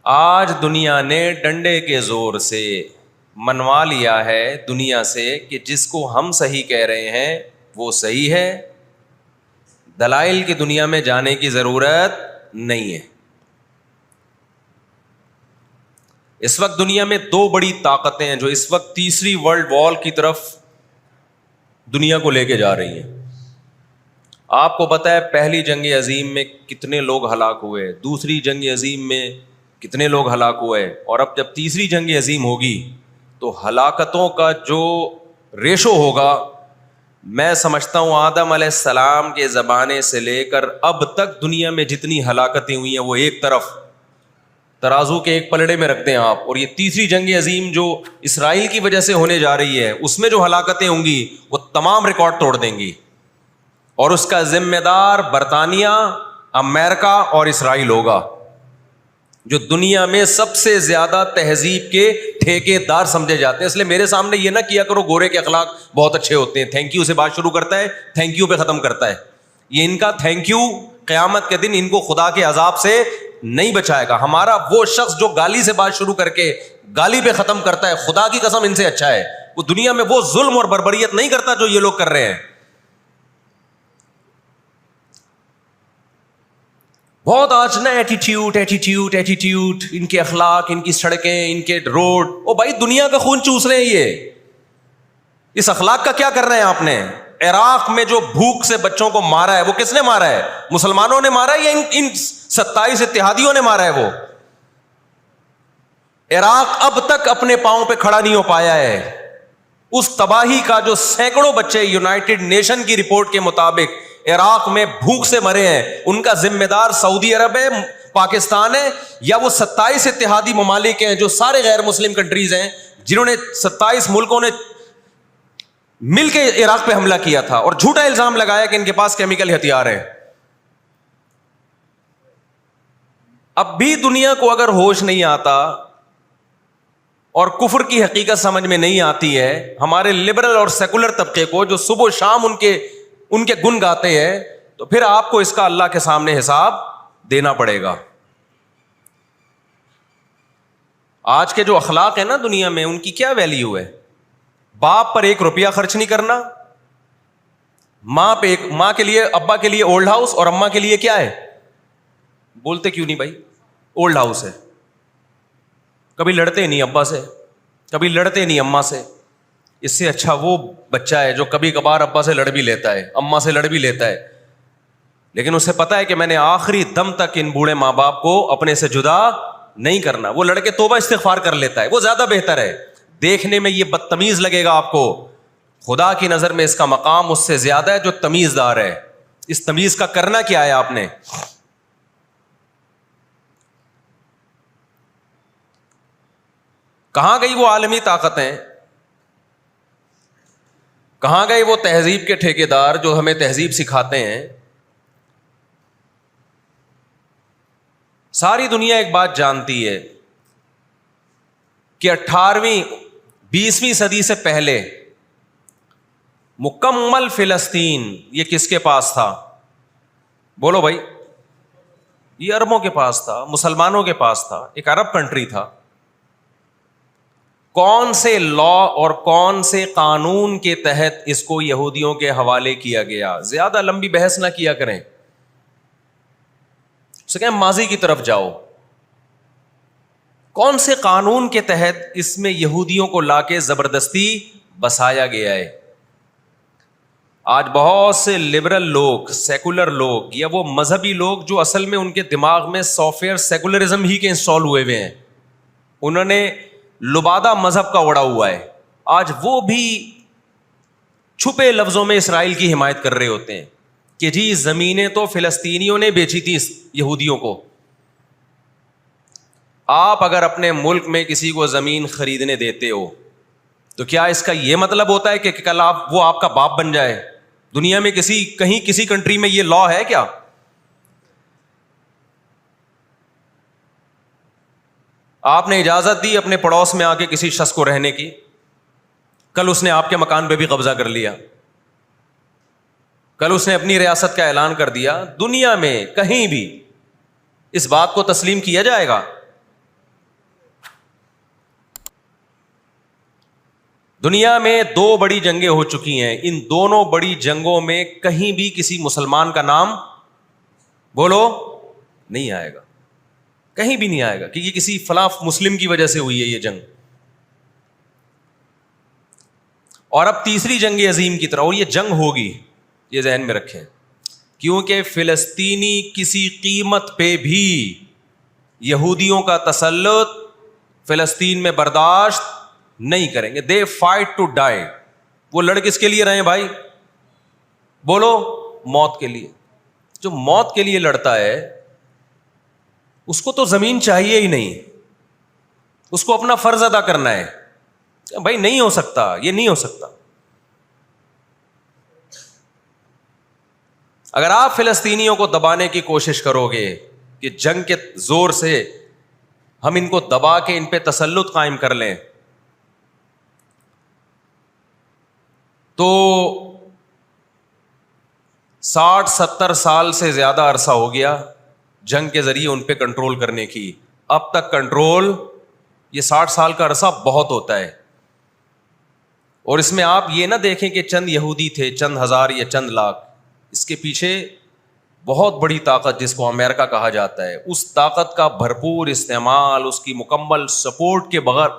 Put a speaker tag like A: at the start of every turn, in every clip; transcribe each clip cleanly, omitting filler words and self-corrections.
A: آج دنیا نے ڈنڈے کے زور سے منوا لیا ہے دنیا سے کہ جس کو ہم صحیح کہہ رہے ہیں وہ صحیح ہے، دلائل کی دنیا میں جانے کی ضرورت نہیں ہے۔ اس وقت دنیا میں دو بڑی طاقتیں ہیں جو اس وقت تیسری ورلڈ وار کی طرف دنیا کو لے کے جا رہی ہیں۔ آپ کو پتہ ہے پہلی جنگ عظیم میں کتنے لوگ ہلاک ہوئے، دوسری جنگ عظیم میں کتنے لوگ ہلاک ہوئے، اور اب جب تیسری جنگ عظیم ہوگی تو ہلاکتوں کا جو ریشو ہوگا، میں سمجھتا ہوں آدم علیہ السلام کے زمانے سے لے کر اب تک دنیا میں جتنی ہلاکتیں ہوئی ہیں وہ ایک طرف ترازو کے ایک پلڑے میں رکھتے ہیں آپ، اور یہ تیسری جنگ عظیم جو اسرائیل کی وجہ سے ہونے جا رہی ہے اس میں جو ہلاکتیں ہوں گی وہ تمام ریکارڈ توڑ دیں گی، اور اس کا ذمہ دار برطانیہ، امریکہ اور اسرائیل ہوگا، جو دنیا میں سب سے زیادہ تہذیب کے ٹھیکے دار سمجھے جاتے ہیں۔ اس لیے میرے سامنے یہ نہ کیا کرو گورے کے اخلاق بہت اچھے ہوتے ہیں، تھینک یو سے بات شروع کرتا ہے، تھینک یو پہ ختم کرتا ہے۔ یہ ان کا تھینک یو قیامت کے دن ان کو خدا کے عذاب سے نہیں بچائے گا۔ ہمارا وہ شخص جو گالی سے بات شروع کر کے گالی پہ ختم کرتا ہے، خدا کی قسم ان سے اچھا ہے۔ وہ دنیا میں وہ ظلم اور بربریت نہیں کرتا جو یہ لوگ کر رہے ہیں۔ بہت آج نا ایٹیٹیوڈ ان کے اخلاق، ان کی سڑکیں، ان کے روڈ، او بھائی دنیا کا خون چوس رہے ہیں یہ، اس اخلاق کا کیا کر رہے ہیں آپ نے؟ عراق میں جو بھوک سے بچوں کو مارا ہے وہ کس نے مارا ہے؟ مسلمانوں نے مارا ہے یا ان 27 اتحادیوں نے مارا ہے؟ وہ عراق اب تک اپنے پاؤں پہ کھڑا نہیں ہو پایا ہے۔ اس تباہی کا جو سینکڑوں بچے یونائٹڈ نیشن کی رپورٹ کے مطابق عراق میں بھوک سے مرے ہیں، ان کا ذمہ دار سعودی عرب ہے، پاکستان ہے، یا وہ 27 اتحادی ممالک ہیں جو سارے غیر مسلم کنٹریز ہیں جنہوں نے 27 ملکوں نے مل کے عراق پہ حملہ کیا تھا اور جھوٹا الزام لگایا کہ ان کے پاس کیمیکل ہتھیار ہیں۔ اب بھی دنیا کو اگر ہوش نہیں آتا اور کفر کی حقیقت سمجھ میں نہیں آتی ہے، ہمارے لبرل اور سیکولر طبقے کو جو صبح و شام ان کے گن گاتے ہیں، تو پھر آپ کو اس کا اللہ کے سامنے حساب دینا پڑے گا۔ آج کے جو اخلاق ہیں نا دنیا میں، ان کی کیا ویلیو ہے؟ باپ پر 1 روپیہ خرچ نہیں کرنا، ماں کے لیے، ابا کے لیے اولڈ ہاؤس، اور اماں کے لیے کیا ہے؟ بولتے کیوں نہیں بھائی؟ اولڈ ہاؤس ہے۔ کبھی لڑتے نہیں ابا سے، کبھی لڑتے نہیں اماں سے۔ اس سے اچھا وہ بچہ ہے جو کبھی کبھار ابا سے لڑ بھی لیتا ہے، اماں سے لڑ بھی لیتا ہے، لیکن اسے پتا ہے کہ میں نے آخری دم تک ان بوڑھے ماں باپ کو اپنے سے جدا نہیں کرنا۔ وہ لڑکے توبہ استغفار کر لیتا ہے، وہ زیادہ بہتر ہے۔ دیکھنے میں یہ بدتمیز لگے گا آپ کو، خدا کی نظر میں اس کا مقام اس سے زیادہ ہے جو تمیز دار ہے۔ اس تمیز کا کرنا کیا ہے آپ نے؟ کہاں گئی وہ عالمی طاقتیں؟ کہاں گئے وہ تہذیب کے ٹھیکیدار جو ہمیں تہذیب سکھاتے ہیں؟ ساری دنیا ایک بات جانتی ہے کہ 18ویں 20ویں صدی سے پہلے مکمل فلسطین یہ کس کے پاس تھا؟ بولو بھائی، یہ عربوں کے پاس تھا، مسلمانوں کے پاس تھا، ایک عرب کنٹری تھا۔ کون سے لا اور کون سے قانون کے تحت اس کو یہودیوں کے حوالے کیا گیا؟ زیادہ لمبی بحث نہ کیا کریں، اسے کہیں ماضی کی طرف جاؤ۔ کون سے قانون کے تحت اس میں یہودیوں کو لا کے زبردستی بسایا گیا ہے؟ آج بہت سے لبرل لوگ، سیکولر لوگ، یا وہ مذہبی لوگ جو اصل میں ان کے دماغ میں سافٹ ویئر سیکولرزم ہی کے انسٹال ہوئے ہوئے ہیں، انہوں نے لبادہ مذہب کا اڑا ہوا ہے، آج وہ بھی چھپے لفظوں میں اسرائیل کی حمایت کر رہے ہوتے ہیں کہ جی زمینیں تو فلسطینیوں نے بیچی تھی یہودیوں کو۔ آپ اگر اپنے ملک میں کسی کو زمین خریدنے دیتے ہو تو کیا اس کا یہ مطلب ہوتا ہے کہ کل وہ آپ کا باپ بن جائے؟ دنیا میں کسی کنٹری میں یہ لا ہے کیا؟ آپ نے اجازت دی اپنے پڑوس میں آ کے کسی شخص کو رہنے کی، کل اس نے آپ کے مکان پہ بھی قبضہ کر لیا، کل اس نے اپنی ریاست کا اعلان کر دیا۔ دنیا میں کہیں بھی اس بات کو تسلیم کیا جائے گا؟ دنیا میں 2 بڑی جنگیں ہو چکی ہیں، ان دونوں بڑی جنگوں میں کہیں بھی کسی مسلمان کا نام بولو نہیں آئے گا، کہیں بھی نہیں آئے گا، کیونکہ کسی فلاں مسلم کی وجہ سے ہوئی ہے یہ جنگ۔ اور اب تیسری جنگ عظیم کی طرح، اور یہ جنگ ہوگی، یہ ذہن میں رکھیں، کیونکہ فلسطینی کسی قیمت پہ بھی یہودیوں کا تسلط فلسطین میں برداشت نہیں کریں گے۔ دے فائٹ ٹو ڈائی، وہ لڑ کس کے لیے رہے ہیں بھائی؟ بولو موت کے لیے۔ جو موت کے لیے لڑتا ہے اس کو تو زمین چاہیے ہی نہیں، اس کو اپنا فرض ادا کرنا ہے۔ بھائی نہیں ہو سکتا، یہ نہیں ہو سکتا۔ اگر آپ فلسطینیوں کو دبانے کی کوشش کرو گے کہ جنگ کے زور سے ہم ان کو دبا کے ان پہ تسلط قائم کر لیں، تو 60-70 سال سے زیادہ عرصہ ہو گیا جنگ کے ذریعے ان پہ کنٹرول کرنے کی، اب تک کنٹرول، یہ 60 سال کا عرصہ بہت ہوتا ہے۔ اور اس میں آپ یہ نہ دیکھیں کہ چند یہودی تھے، چند ہزار یا چند لاکھ، اس کے پیچھے بہت بڑی طاقت جس کو امریکہ کہا جاتا ہے، اس طاقت کا بھرپور استعمال، اس کی مکمل سپورٹ کے بغیر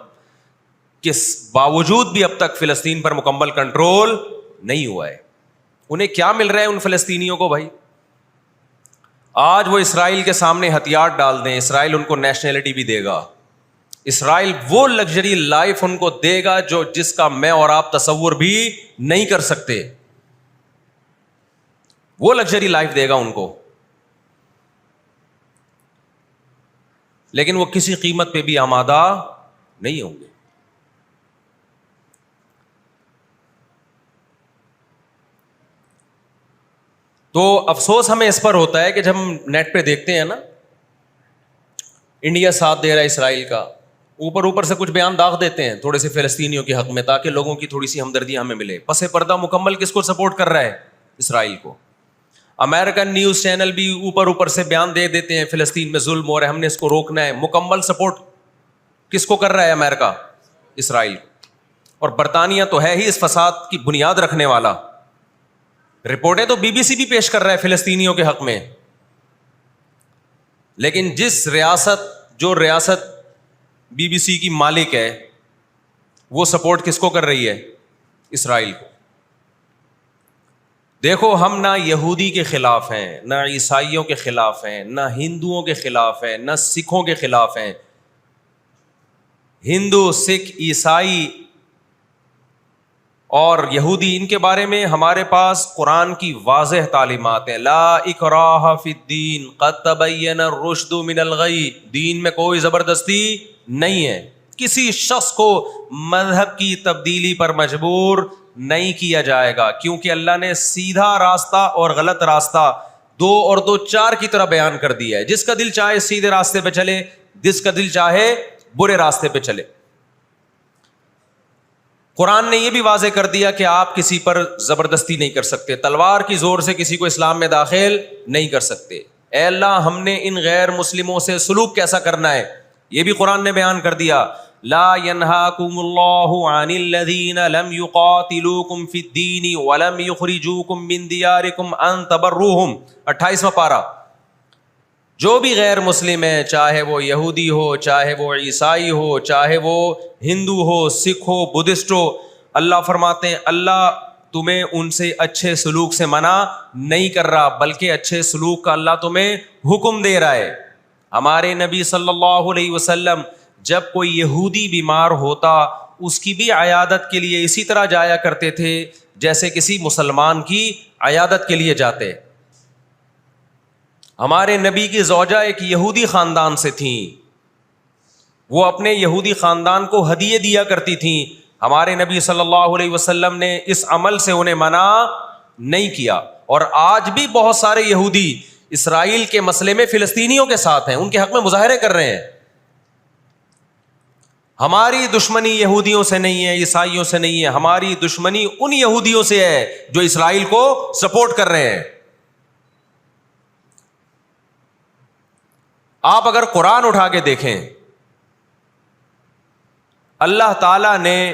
A: کے باوجود بھی اب تک فلسطین پر مکمل کنٹرول نہیں ہوا ہے۔ انہیں کیا مل رہا ہے ان فلسطینیوں کو بھائی؟ آج وہ اسرائیل کے سامنے ہتھیار ڈال دیں، اسرائیل ان کو نیشنلٹی بھی دے گا، اسرائیل وہ لگژری لائف ان کو دے گا جو جس کا میں اور آپ تصور بھی نہیں کر سکتے، وہ لگژری لائف دے گا ان کو، لیکن وہ کسی قیمت پہ بھی آمادہ نہیں ہوں گے۔ تو افسوس ہمیں اس پر ہوتا ہے کہ جب ہم نیٹ پہ دیکھتے ہیں نا، انڈیا ساتھ دے رہا ہے اسرائیل کا، اوپر سے کچھ بیان داغ دیتے ہیں تھوڑے سے فلسطینیوں کے حق میں تاکہ لوگوں کی تھوڑی سی ہمدردی ہمیں ملے، پس پردہ مکمل کس کو سپورٹ کر رہا ہے؟ اسرائیل کو۔ امریکن نیوز چینل بھی اوپر سے بیان دے دیتے ہیں فلسطین میں ظلم ہو رہا ہے، ہم نے اس کو روکنا ہے، مکمل سپورٹ کس کو کر رہا ہے امریکہ؟ اسرائیل۔ اور برطانیہ تو ہے ہی اس فساد کی بنیاد رکھنے والا، رپورٹیں تو BBC بھی پیش کر رہا ہے فلسطینیوں کے حق میں، لیکن جو ریاست BBC کی مالک ہے وہ سپورٹ کس کو کر رہی ہے؟ اسرائیل کو۔ دیکھو ہم نہ یہودی کے خلاف ہیں، نہ عیسائیوں کے خلاف ہیں، نہ ہندوؤں کے خلاف ہیں، نہ سکھوں کے خلاف ہیں۔ ہندو، سکھ، عیسائی اور یہودی، ان کے بارے میں ہمارے پاس قرآن کی واضح تعلیمات ہیں، لا اکراہ فی الدین قد تبین الرشد من الغی، دین میں کوئی زبردستی نہیں ہے، کسی شخص کو مذہب کی تبدیلی پر مجبور نہیں کیا جائے گا، کیونکہ اللہ نے سیدھا راستہ اور غلط راستہ 2 اور 2 4 کی طرح بیان کر دیا ہے، جس کا دل چاہے سیدھے راستے پہ چلے، جس کا دل چاہے برے راستے پہ چلے۔ قرآن نے یہ بھی واضح کر دیا کہ آپ کسی پر زبردستی نہیں کر سکتے، تلوار کی زور سے کسی کو اسلام میں داخل نہیں کر سکتے۔ اے اللہ ہم نے ان غیر مسلموں سے سلوک کیسا کرنا ہے یہ بھی قرآن نے بیان کر دیا، لا ینہاکم اللہ عن الذین لم یقاتلوکم فی الدین ولم یخرجوکم من دیارکم ان تبروہم، 28واں پارہ۔ جو بھی غیر مسلم ہے، چاہے وہ یہودی ہو، چاہے وہ عیسائی ہو، چاہے وہ ہندو ہو، سکھ ہو، بدھسٹ ہو، اللہ فرماتے ہیں اللہ تمہیں ان سے اچھے سلوک سے منع نہیں کر رہا، بلکہ اچھے سلوک کا اللہ تمہیں حکم دے رہا ہے۔ ہمارے نبی صلی اللہ علیہ وسلم جب کوئی یہودی بیمار ہوتا اس کی بھی عیادت کے لیے اسی طرح جایا کرتے تھے جیسے کسی مسلمان کی عیادت کے لیے جاتے۔ ہمارے نبی کی زوجہ ایک یہودی خاندان سے تھیں، وہ اپنے یہودی خاندان کو ہدیے دیا کرتی تھیں، ہمارے نبی صلی اللہ علیہ وسلم نے اس عمل سے انہیں منع نہیں کیا۔ اور آج بھی بہت سارے یہودی اسرائیل کے مسئلے میں فلسطینیوں کے ساتھ ہیں، ان کے حق میں مظاہرے کر رہے ہیں۔ ہماری دشمنی یہودیوں سے نہیں ہے، عیسائیوں سے نہیں ہے، ہماری دشمنی ان یہودیوں سے ہے جو اسرائیل کو سپورٹ کر رہے ہیں۔ آپ اگر قرآن اٹھا کے دیکھیں، اللہ تعالیٰ نے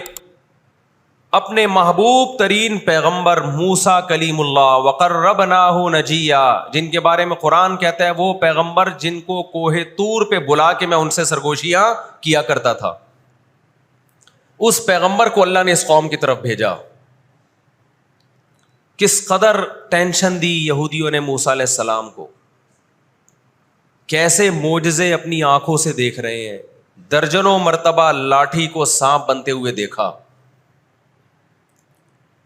A: اپنے محبوب ترین پیغمبر موسیٰ کلیم اللہ وقربناہ نجیہ، جن کے بارے میں قرآن کہتا ہے وہ پیغمبر جن کو کوہ طور پہ بلا کے میں ان سے سرگوشیاں کیا کرتا تھا، اس پیغمبر کو اللہ نے اس قوم کی طرف بھیجا. کس قدر ٹینشن دی یہودیوں نے موسیٰ علیہ السلام کو، کیسے معجزے اپنی آنکھوں سے دیکھ رہے ہیں. درجنوں مرتبہ لاٹھی کو سانپ بنتے ہوئے دیکھا،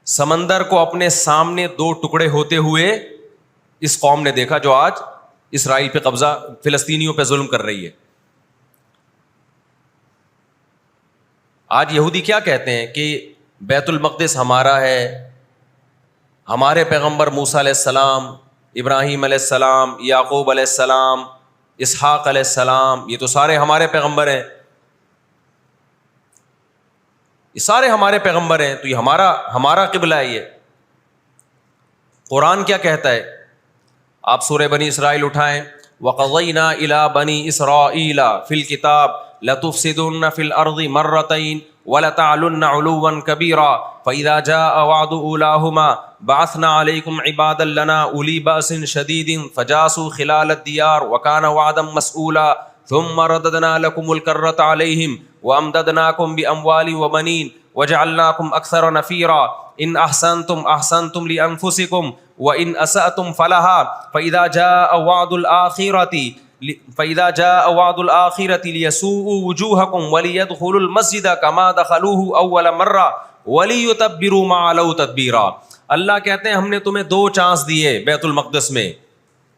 A: سمندر کو اپنے سامنے دو ٹکڑے ہوتے ہوئے اس قوم نے دیکھا جو آج اسرائیل پہ قبضہ، فلسطینیوں پہ ظلم کر رہی ہے. آج یہودی کیا کہتے ہیں کہ بیت المقدس ہمارا ہے، ہمارے پیغمبر موسیٰ علیہ السلام، ابراہیم علیہ السلام، یعقوب علیہ السلام، اسحاق علیہ السلام، یہ تو سارے ہمارے پیغمبر ہیں، یہ سارے ہمارے پیغمبر ہیں، تو یہ ہمارا قبلہ ہے. یہ قرآن کیا کہتا ہے؟ آپ سورہ بنی اسرائیل اٹھائیں. وَقَضَيْنَا إِلَىٰ بَنِي إِسْرَائِيلَ فِي الْكِتَابِ لَتُفْسِدُنَّ فِي الْأَرْضِ مَرَّتَيْنِ وَلَتَعْلُنَّ عُلُوًّا كَبِيرًا فَإِذَا جَاءَ وَعْدُ أُولَاهُمَا بَعَثْنَا عَلَيْكُمْ عِبَادًا لَنَا أُولِي بَأْسٍ شَدِيدٍ فَجَاسُوا خِلَالَ الدِّيَارِ وَكَانَ وَعْدًا مَسْئُولًا ثُمَّ رَدَدْنَا لَكُمُ الْكَرَّةَ عَلَيْهِمْ وَأَمْدَدْنَاكُمْ بِأَمْوَالٍ وَبَنِينَ وَجَعَلْنَاكُمْ أَكْثَرَ نَفِيرًا إِنْ أَحْسَنْتُمْ أَحْسَنْتُمْ لِأَنفُسِكُمْ وَإِنْ أَسَأْتُمْ فَلَهَا فَإِذَا جَاءَ وَعْدُ الْآخِرَةِ لِيَسُوءُوا وُجُوهَكُمْ وَلِيَدْخُلُوا الْمَسْجِدَ كَمَا دَخَلُوهُ أَوَّلَ مَرَّةٍ وَلِيُتَبِّرُوا مَا عَلَوْا تَتْبِيرًا. اللہ کہتے ہیں ہم نے تمہیں 2 چانس دیے بیت المقدس میں،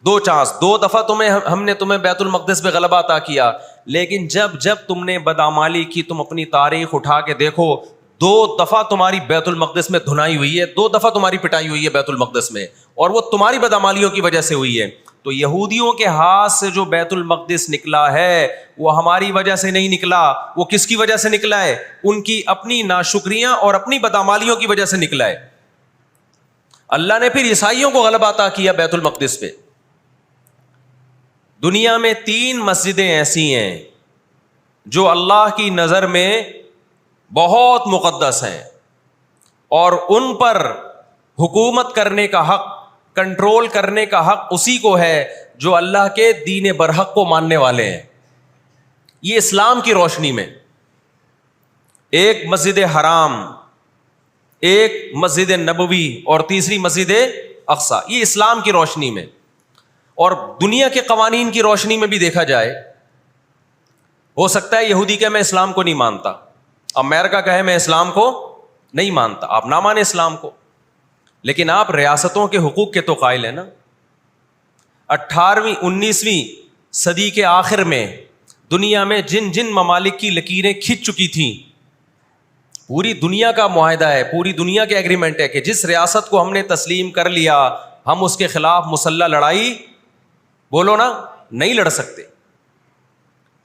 A: 2 چانس، 2 دفعہ ہم نے تمہیں بیت المقدس پہ غلبہ عطا کیا، لیکن جب تم نے بدعمالی کی، تم اپنی تاریخ اٹھا کے دیکھو، 2 دفعہ تمہاری بیت المقدس میں دھنائی ہوئی ہے، 2 دفعہ تمہاری پٹائی ہوئی ہے بیت المقدس میں، اور وہ تمہاری بدعمالیوں کی وجہ سے ہوئی ہے. تو یہودیوں کے ہاتھ سے جو بیت المقدس نکلا ہے وہ ہماری وجہ سے نہیں نکلا، وہ کس کی وجہ سے نکلا ہے؟ ان کی اپنی ناشکریاں اور اپنی بدعمالیوں کی وجہ سے نکلا ہے. اللہ نے پھر عیسائیوں کو غلبہ عطا کیا بیت المقدس پہ. دنیا میں 3 مسجدیں ایسی ہیں جو اللہ کی نظر میں بہت مقدس ہیں، اور ان پر حکومت کرنے کا حق، کنٹرول کرنے کا حق اسی کو ہے جو اللہ کے دین برحق کو ماننے والے ہیں. یہ اسلام کی روشنی میں، ایک مسجد حرام، ایک مسجد نبوی اور تیسری مسجد اقصی، یہ اسلام کی روشنی میں. اور دنیا کے قوانین کی روشنی میں بھی دیکھا جائے، ہو سکتا ہے یہودی کہ میں اسلام کو نہیں مانتا، امریکہ کہے میں اسلام کو نہیں مانتا، آپ نہ مانیں اسلام کو، لیکن آپ ریاستوں کے حقوق کے تو قائل ہیں نا. 18ویں 19ویں صدی کے آخر میں دنیا میں جن ممالک کی لکیریں کھنچ چکی تھیں، پوری دنیا کا معاہدہ ہے، پوری دنیا کے ایگریمنٹ ہے کہ جس ریاست کو ہم نے تسلیم کر لیا ہم اس کے خلاف مسلح لڑائی، بولو نا، نہیں لڑ سکتے.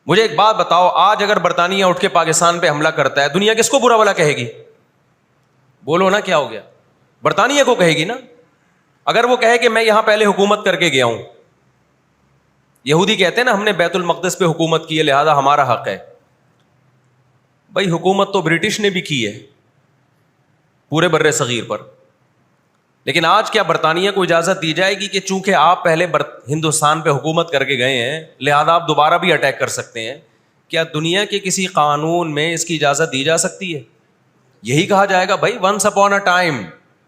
A: مجھے ایک بات بتاؤ، آج اگر برطانیہ اٹھ کے پاکستان پہ حملہ کرتا ہے، دنیا کس کو برا بھلا کہے گی؟ بولو نا، کیا ہو گیا؟ برطانیہ کو کہے گی نا. اگر وہ کہے کہ میں یہاں پہلے حکومت کر کے گیا ہوں، یہودی کہتے ہیں نا ہم نے بیت المقدس پہ حکومت کی ہے لہذا ہمارا حق ہے. بھائی حکومت تو برٹش نے بھی کی ہے پورے بر صغیر پر، لیکن آج کیا برطانیہ کو اجازت دی جائے گی کہ چونکہ آپ پہلے ہندوستان پہ حکومت کر کے گئے ہیں لہذا آپ دوبارہ بھی اٹیک کر سکتے ہیں؟ کیا دنیا کے کسی قانون میں اس کی اجازت دی جا سکتی ہے؟ یہی کہا جائے گا بھائی ونس اپون اے ٹائم،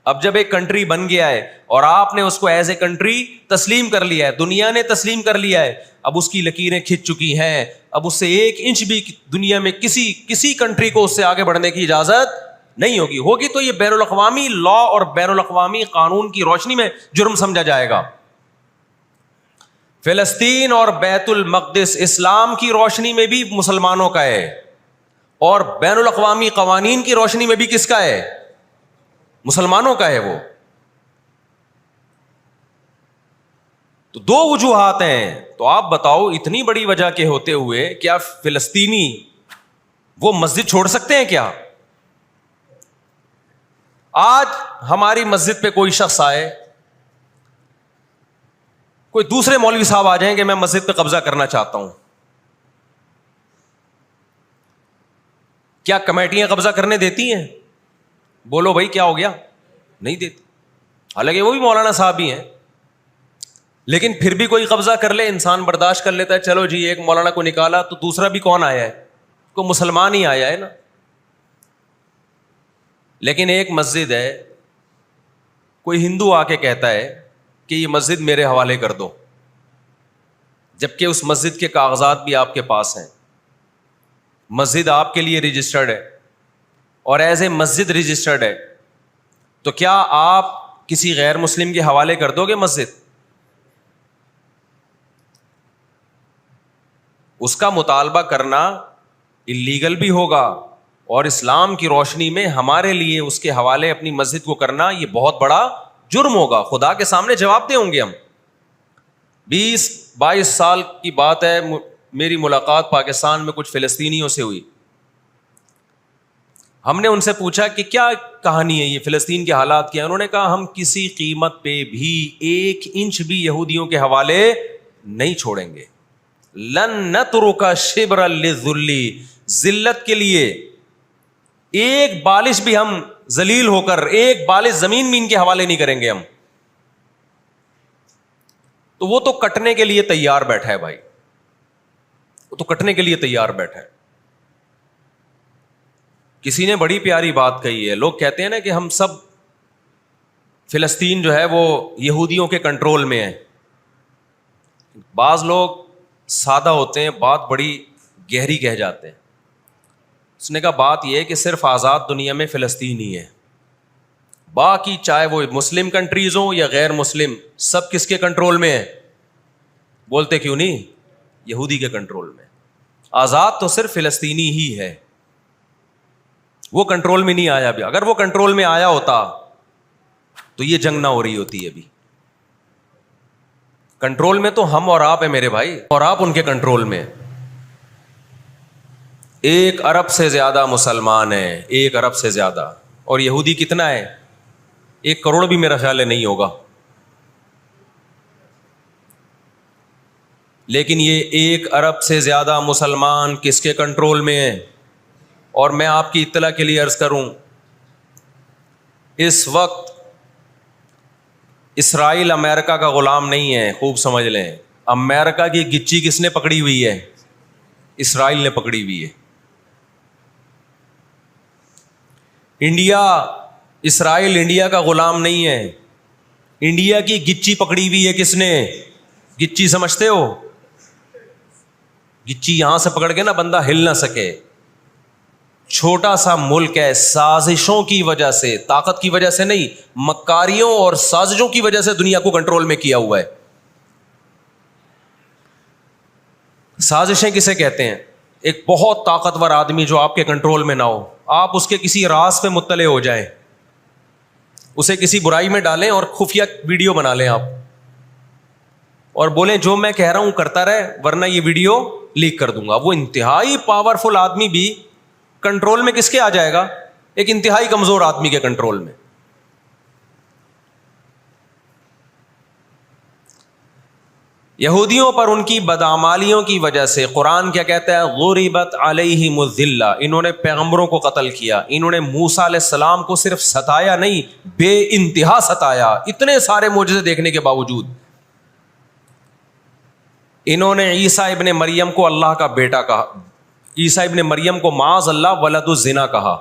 A: اب جب ایک کنٹری بن گیا ہے اور آپ نے اس کو ایز اے کنٹری تسلیم کر لیا ہے، دنیا نے تسلیم کر لیا ہے، اب اس کی لکیریں کھنچ چکی ہیں، اب اس سے 1 انچ بھی دنیا میں کسی کنٹری کو اس سے آگے بڑھنے کی اجازت نہیں ہوگی تو یہ بین الاقوامی لا اور بین الاقوامی قانون کی روشنی میں جرم سمجھا جائے گا. فلسطین اور بیت المقدس اسلام کی روشنی میں بھی مسلمانوں کا ہے، اور بین الاقوامی قوانین کی روشنی میں بھی کس کا ہے؟ مسلمانوں کا ہے. وہ تو 2 وجوہات ہیں. تو آپ بتاؤ اتنی بڑی وجہ کے ہوتے ہوئے کیا فلسطینی وہ مسجد چھوڑ سکتے ہیں کیا؟ آج ہماری مسجد پہ کوئی شخص آئے، کوئی دوسرے مولوی صاحب آ جائیں کہ میں مسجد پہ قبضہ کرنا چاہتا ہوں، کیا کمیٹیاں قبضہ کرنے دیتی ہیں؟ بولو بھائی کیا ہو گیا, نہیں دیتی. حالانکہ وہ بھی مولانا صاحب ہی ہیں, لیکن پھر بھی کوئی قبضہ کر لے انسان برداشت کر لیتا ہے. چلو جی ایک مولانا کو نکالا تو دوسرا بھی کون آیا ہے, کوئی مسلمان ہی آیا ہے نا. لیکن ایک مسجد ہے, کوئی ہندو آ کے کہتا ہے کہ یہ مسجد میرے حوالے کر دو, جبکہ اس مسجد کے کاغذات بھی آپ کے پاس ہیں, مسجد آپ کے لیے رجسٹرڈ ہے اور ایز اے مسجد رجسٹرڈ ہے, تو کیا آپ کسی غیر مسلم کے حوالے کر دو گے مسجد؟ اس کا مطالبہ کرنا اللیگل بھی ہوگا, اور اسلام کی روشنی میں ہمارے لیے اس کے حوالے اپنی مسجد کو کرنا یہ بہت بڑا جرم ہوگا. خدا کے سامنے جواب دے ہوں گے ہم. 20-22 سال کی بات ہے, میری ملاقات پاکستان میں کچھ فلسطینیوں سے ہوئی. ہم نے ان سے پوچھا کہ کیا کہانی ہے یہ فلسطین کے حالات کیا. انہوں نے کہا ہم کسی قیمت پہ بھی 1 انچ بھی یہودیوں کے حوالے نہیں چھوڑیں گے. لن نترک شبرا للذل, ذلت کے لیے ایک بالش بھی ہم ذلیل ہو کر ایک بالش زمین بھی ان کے حوالے نہیں کریں گے ہم. تو وہ تو کٹنے کے لیے تیار بیٹھا ہے بھائی, وہ تو کٹنے کے لیے تیار بیٹھا ہے. کسی نے بڑی پیاری بات کہی ہے, لوگ کہتے ہیں نا کہ ہم سب فلسطین جو ہے وہ یہودیوں کے کنٹرول میں ہے. بعض لوگ سادہ ہوتے ہیں, بات بڑی گہری کہہ جاتے ہیں. اس نے کہا بات یہ ہے کہ صرف آزاد دنیا میں فلسطین ہی ہے, باقی چاہے وہ مسلم کنٹریز ہوں یا غیر مسلم, سب کس کے کنٹرول میں ہے؟ بولتے کیوں نہیں؟ یہودی کے کنٹرول میں. آزاد تو صرف فلسطینی ہی ہے, وہ کنٹرول میں نہیں آیا ابھی. اگر وہ کنٹرول میں آیا ہوتا تو یہ جنگ نہ ہو رہی ہوتی ابھی. کنٹرول میں تو ہم اور آپ ہیں میرے بھائی, اور آپ ان کے کنٹرول میں. 1 ارب سے زیادہ مسلمان ہیں, 1 ارب سے زیادہ, اور یہودی کتنا ہے؟ 1 کروڑ بھی میرا خیال ہے نہیں ہوگا. لیکن یہ 1 ارب سے زیادہ مسلمان کس کے کنٹرول میں ہیں؟ اور میں آپ کی اطلاع کے لیے عرض کروں, اس وقت اسرائیل امریکہ کا غلام نہیں ہے, خوب سمجھ لیں. امریکہ کی گچی کس نے پکڑی ہوئی ہے؟ اسرائیل نے پکڑی ہوئی ہے. انڈیا, اسرائیل انڈیا کا غلام نہیں ہے, انڈیا کی گچی پکڑی ہوئی ہے کس نے؟ گچی سمجھتے ہو؟ گچی یہاں سے پکڑ کے نا بندہ ہل نہ سکے. چھوٹا سا ملک ہے, سازشوں کی وجہ سے, طاقت کی وجہ سے نہیں, مکاریوں اور سازشوں کی وجہ سے دنیا کو کنٹرول میں کیا ہوا ہے. سازشیں کسے کہتے ہیں؟ ایک بہت طاقتور آدمی جو آپ کے کنٹرول میں نہ ہو, آپ اس کے کسی راز پہ مطلع ہو جائیں, اسے کسی برائی میں ڈالیں اور خفیہ ویڈیو بنا لیں آپ, اور بولیں جو میں کہہ رہا ہوں کرتا رہے ورنہ یہ ویڈیو لیک کر دوں گا. وہ انتہائی پاورفل آدمی بھی کنٹرول میں کس کے آ جائے گا؟ ایک انتہائی کمزور آدمی کے کنٹرول میں. یہودیوں پر ان کی بدعمالیوں کی وجہ سے قرآن کیا کہتا ہے؟ غربت علیہم الذلہ, انہوں نے پیغمبروں کو قتل کیا, انہوں نے موسیٰ علیہ السلام کو صرف ستایا نہیں, بے انتہا ستایا. اتنے سارے معجزے دیکھنے کے باوجود انہوں نے عیسیٰ ابن مریم کو اللہ کا بیٹا کہا, عیسیٰ ابن مریم کو معاذ اللہ ولد الزنا کہا,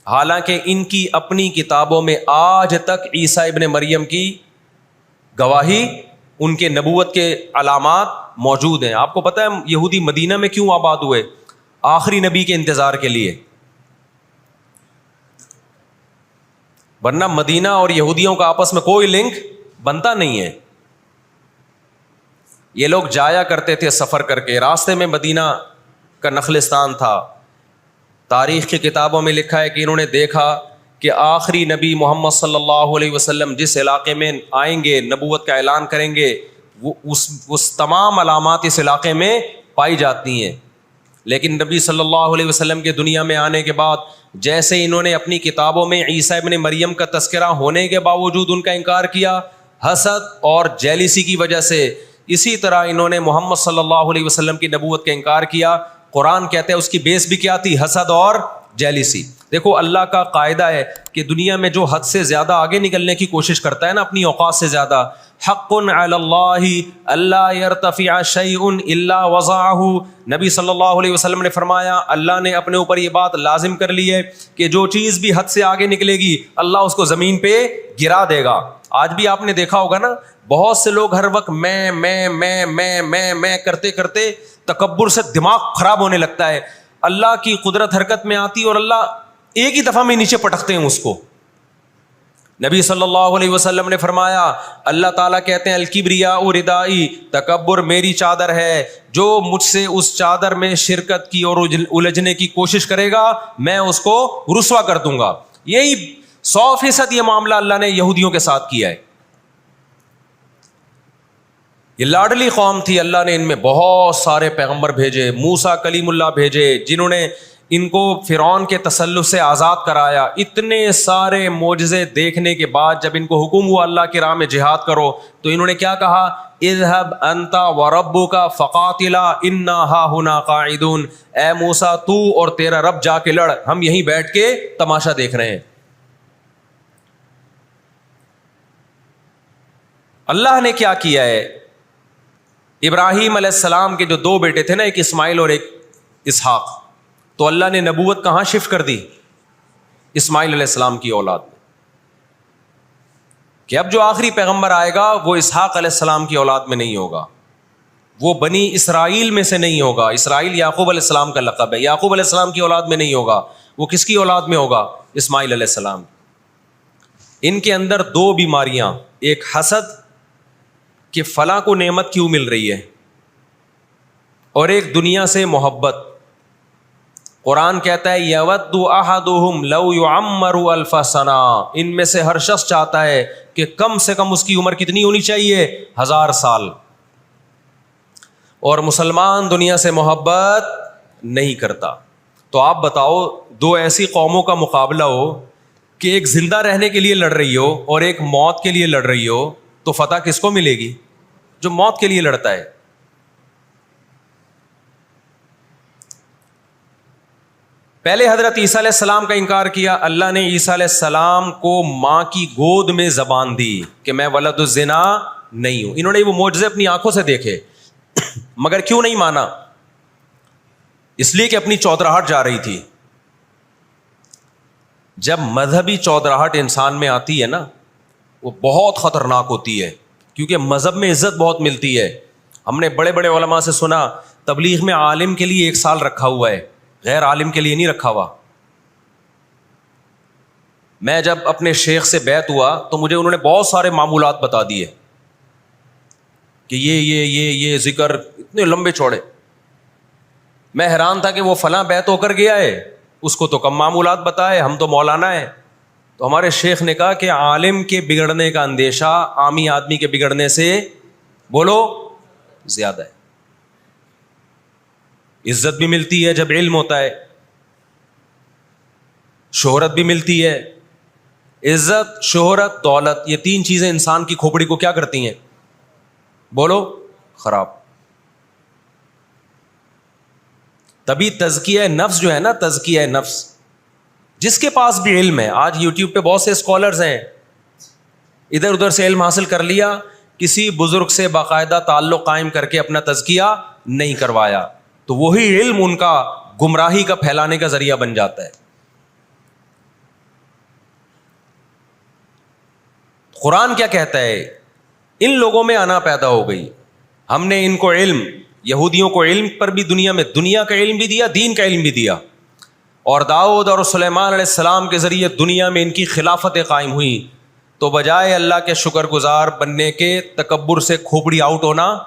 A: حالانکہ ان کی اپنی کتابوں میں آج تک عیسیٰ ابن مریم کی گواہی, ان کے نبوت کے علامات موجود ہیں. آپ کو پتہ ہے یہودی مدینہ میں کیوں آباد ہوئے؟ آخری نبی کے انتظار کے لیے, ورنہ مدینہ اور یہودیوں کا آپس میں کوئی لنک بنتا نہیں ہے. یہ لوگ جایا کرتے تھے سفر کر کے, راستے میں مدینہ کا نخلستان تھا. تاریخ کی کتابوں میں لکھا ہے کہ انہوں نے دیکھا کہ آخری نبی محمد صلی اللہ علیہ وسلم جس علاقے میں آئیں گے, نبوت کا اعلان کریں گے, وہ اس تمام علامات اس علاقے میں پائی جاتی ہیں. لیکن نبی صلی اللہ علیہ وسلم کے دنیا میں آنے کے بعد جیسے انہوں نے اپنی کتابوں میں عیسیٰ ابن مریم کا تذکرہ ہونے کے باوجود ان کا انکار کیا حسد اور جیلیسی کی وجہ سے, اسی طرح انہوں نے محمد صلی اللہ علیہ وسلم کی نبوت کا انکار کیا. قرآن کہتا ہے اس کی بیس بھی کیا تھی؟ حسد اور جیلیسی. دیکھو اللہ کا قاعدہ ہے کہ دنیا میں جو حد سے زیادہ آگے نکلنے کی کوشش کرتا ہے نا اپنی اوقات سے زیادہ، حق علی اللہ اللہ یرتفع شیء الا وضعہ، نبی صلی اللہ علیہ وسلم نے فرمایا اللہ نے اپنے اوپر یہ بات لازم کر لی ہے کہ جو چیز بھی حد سے آگے نکلے گی اللہ اس کو زمین پہ گرا دے گا۔ آج بھی آپ نے دیکھا ہوگا نا بہت سے لوگ ہر وقت میں کرتے کرتے تکبر سے دماغ خراب ہونے لگتا ہے، اللہ کی قدرت حرکت میں آتی اور اللہ ایک ہی دفعہ میں نیچے پٹکتے ہیں اس کو۔ نبی صلی اللہ علیہ وسلم نے فرمایا اللہ تعالیٰ کہتے ہیں الکبریاء ردائی، تکبر میری چادر ہے، جو مجھ سے اس چادر میں شرکت کی اور الجھنے کی کوشش کرے گا میں اس کو رسوا کر دوں گا۔ یہی 100% یہ معاملہ اللہ نے یہودیوں کے ساتھ کیا ہے۔ یہ لاڈلی قوم تھی، اللہ نے ان میں بہت سارے پیغمبر بھیجے، موسیٰ کلیم اللہ بھیجے جنہوں نے ان کو فرعون کے تسلط سے آزاد کرایا۔ اتنے سارے معجزے دیکھنے کے بعد جب ان کو حکم ہوا اللہ کی راہ میں جہاد کرو تو انہوں نے کیا کہا؟ اذهب انت وربك فقاتلا انا هاهنا قاعدون، اے موسیٰ تو اور تیرا رب جا کے لڑ، ہم یہیں بیٹھ کے تماشا دیکھ رہے ہیں۔ اللہ نے کیا کیا ہے؟ ابراہیم علیہ السلام کے جو 2 بیٹے تھے نا، ایک اسماعیل اور ایک اسحاق، تو اللہ نے نبوت کہاں شفٹ کر دی؟ اسماعیل علیہ السلام کی اولاد میں، کہ اب جو آخری پیغمبر آئے گا وہ اسحاق علیہ السلام کی اولاد میں نہیں ہوگا، وہ بنی اسرائیل میں سے نہیں ہوگا۔ اسرائیل یعقوب علیہ السلام کا لقب ہے، یعقوب علیہ السلام کی اولاد میں نہیں ہوگا، وہ کس کی اولاد میں ہوگا؟ اسماعیل علیہ السلام۔ ان کے اندر 2 بیماریاں، ایک حسد کہ فلاں کو نعمت کیوں مل رہی ہے، اور ایک دنیا سے محبت۔ قرآن کہتا ہے یود احدہم لو یعمر الف سنہ، ان میں سے ہر شخص چاہتا ہے کہ کم سے کم اس کی عمر کتنی ہونی چاہیے؟ 1000 سال۔ اور مسلمان دنیا سے محبت نہیں کرتا۔ تو آپ بتاؤ 2 ایسی قوموں کا مقابلہ ہو کہ ایک زندہ رہنے کے لیے لڑ رہی ہو اور ایک موت کے لیے لڑ رہی ہو، تو فتح کس کو ملے گی؟ جو موت کے لیے لڑتا ہے۔ پہلے حضرت عیسیٰ علیہ السلام کا انکار کیا، اللہ نے عیسیٰ علیہ السلام کو ماں کی گود میں زبان دی کہ میں ولد الزنا نہیں ہوں۔ انہوں نے وہ معجزے اپنی آنکھوں سے دیکھے، مگر کیوں نہیں مانا؟ اس لیے کہ اپنی چودراہٹ جا رہی تھی۔ جب مذہبی چودراہٹ انسان میں آتی ہے نا، وہ بہت خطرناک ہوتی ہے، کیونکہ مذہب میں عزت بہت ملتی ہے۔ ہم نے بڑے بڑے علماء سے سنا تبلیغ میں عالم کے لیے 1 سال رکھا ہوا ہے، غیر عالم کے لیے نہیں رکھا ہوا۔ میں جب اپنے شیخ سے بیعت ہوا تو مجھے انہوں نے بہت سارے معمولات بتا دیے کہ یہ ذکر اتنے لمبے چوڑے۔ میں حیران تھا کہ وہ فلاں بیعت ہو کر گیا ہے، اس کو تو کم معمولات بتائے، ہم تو مولانا ہیں۔ تو ہمارے شیخ نے کہا کہ عالم کے بگڑنے کا اندیشہ عامی آدمی کے بگڑنے سے بولو زیادہ ہے۔ عزت بھی ملتی ہے جب علم ہوتا ہے، شہرت بھی ملتی ہے۔ عزت، شہرت، دولت، یہ 3 چیزیں انسان کی کھوپڑی کو کیا کرتی ہیں؟ بولو خراب۔ تبھی تزکیہ نفس جو ہے نا، تزکیہ نفس، جس کے پاس بھی علم ہے، آج یوٹیوب پہ بہت سے اسکالرز ہیں، ادھر ادھر سے علم حاصل کر لیا، کسی بزرگ سے باقاعدہ تعلق قائم کر کے اپنا تزکیہ نہیں کروایا، تو وہی علم ان کا گمراہی کا پھیلانے کا ذریعہ بن جاتا ہے۔ قرآن کیا کہتا ہے؟ ان لوگوں میں انا پیدا ہو گئی، ہم نے ان کو علم، یہودیوں کو علم پر بھی دنیا کا علم بھی دیا، دین کا علم بھی دیا، اور داؤد اور سلیمان علیہ السلام کے ذریعے دنیا میں ان کی خلافتیں قائم ہوئی، تو بجائے اللہ کے شکر گزار بننے کے تکبر سے کھوپڑی آؤٹ ہونا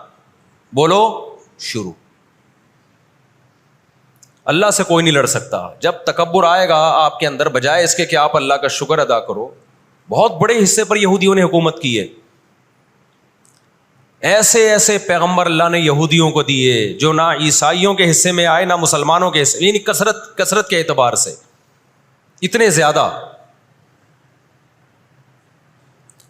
A: بولو شروع۔ اللہ سے کوئی نہیں لڑ سکتا۔ جب تکبر آئے گا آپ کے اندر، بجائے اس کے کہ آپ اللہ کا شکر ادا کرو، بہت بڑے حصے پر یہودیوں نے حکومت کی ہے۔ ایسے ایسے پیغمبر اللہ نے یہودیوں کو دیے جو نہ عیسائیوں کے حصے میں آئے نہ مسلمانوں کے حصے، یعنی کثرت کے اعتبار سے اتنے زیادہ۔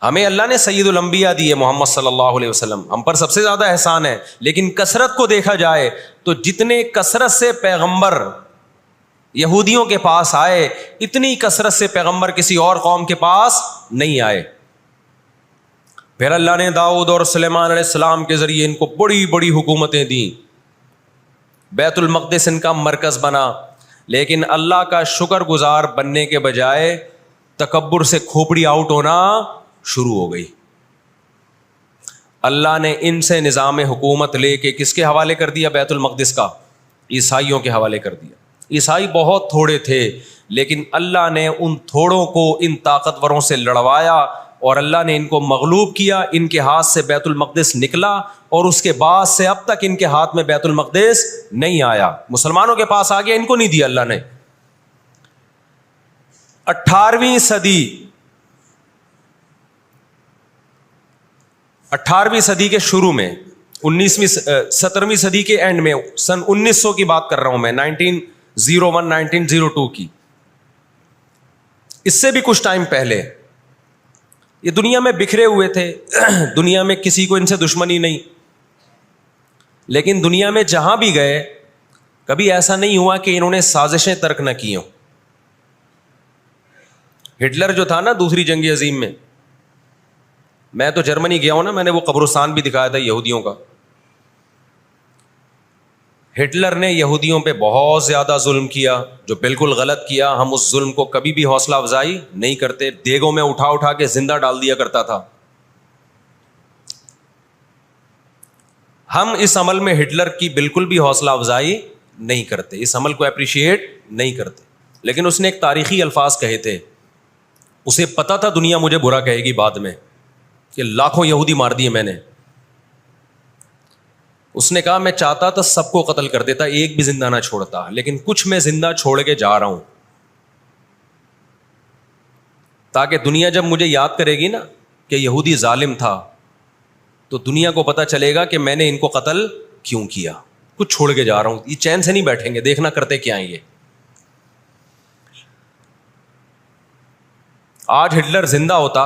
A: ہمیں اللہ نے سید الانبیاء دیے محمد صلی اللہ علیہ وسلم، ہم پر سب سے زیادہ احسان ہے، لیکن کثرت کو دیکھا جائے تو جتنے کثرت سے پیغمبر یہودیوں کے پاس آئے، اتنی کثرت سے پیغمبر کسی اور قوم کے پاس نہیں آئے۔ پھر اللہ نے داؤد اور سلیمان علیہ السلام کے ذریعے ان کو بڑی بڑی حکومتیں دیں، بیت المقدس ان کا مرکز بنا، لیکن اللہ کا شکر گزار بننے کے بجائے تکبر سے کھوپڑی آؤٹ ہونا شروع ہو گئی۔ اللہ نے ان سے نظام حکومت لے کے کس کے حوالے کر دیا؟ بیت المقدس کا عیسائیوں کے حوالے کر دیا۔ عیسائی بہت تھوڑے تھے، لیکن اللہ نے ان تھوڑوں کو ان طاقتوروں سے لڑوایا اور اللہ نے ان کو مغلوب کیا، ان کے ہاتھ سے بیت المقدس نکلا، اور اس کے بعد سے اب تک ان کے ہاتھ میں بیت المقدس نہیں آیا۔ مسلمانوں کے پاس آ گیا، ان کو نہیں دیا اللہ نے۔ 18ویں صدی کے شروع میں، 17ویں صدی کے اینڈ میں، سن 1900 کی بات کر رہا ہوں میں، 1901 1902 کی، اس سے بھی کچھ ٹائم پہلے، یہ دنیا میں بکھرے ہوئے تھے، دنیا میں کسی کو ان سے دشمنی نہیں، لیکن دنیا میں جہاں بھی گئے کبھی ایسا نہیں ہوا کہ انہوں نے سازشیں ترک نہ کی ہوں۔ ہٹلر جو تھا نا دوسری جنگ عظیم میں تو جرمنی گیا ہوں نا، میں نے وہ قبرستان بھی دکھایا تھا یہودیوں کا۔ ہٹلر نے یہودیوں پہ بہت زیادہ ظلم کیا، جو بالکل غلط کیا۔ ہم اس ظلم کو کبھی بھی حوصلہ افزائی نہیں کرتے، دیگوں میں اٹھا اٹھا کے زندہ ڈال دیا کرتا تھا۔ ہم اس عمل میں ہٹلر کی بالکل بھی حوصلہ افزائی نہیں کرتے، اس عمل کو اپریشیٹ نہیں کرتے، لیکن اس نے ایک تاریخی الفاظ کہے تھے، اسے پتا تھا دنیا مجھے برا کہے گی بعد میں کہ لاکھوں یہودی مار دیے میں نے۔ اس نے کہا میں چاہتا تھا سب کو قتل کر دیتا، ایک بھی زندہ نہ چھوڑتا، لیکن کچھ میں زندہ چھوڑ کے جا رہا ہوں، تاکہ دنیا جب مجھے یاد کرے گی نا کہ یہودی ظالم تھا، تو دنیا کو پتا چلے گا کہ میں نے ان کو قتل کیوں کیا۔ کچھ چھوڑ کے جا رہا ہوں، یہ چین سے نہیں بیٹھیں گے، دیکھنا کرتے کیا ہیں یہ۔ آج ہٹلر زندہ ہوتا،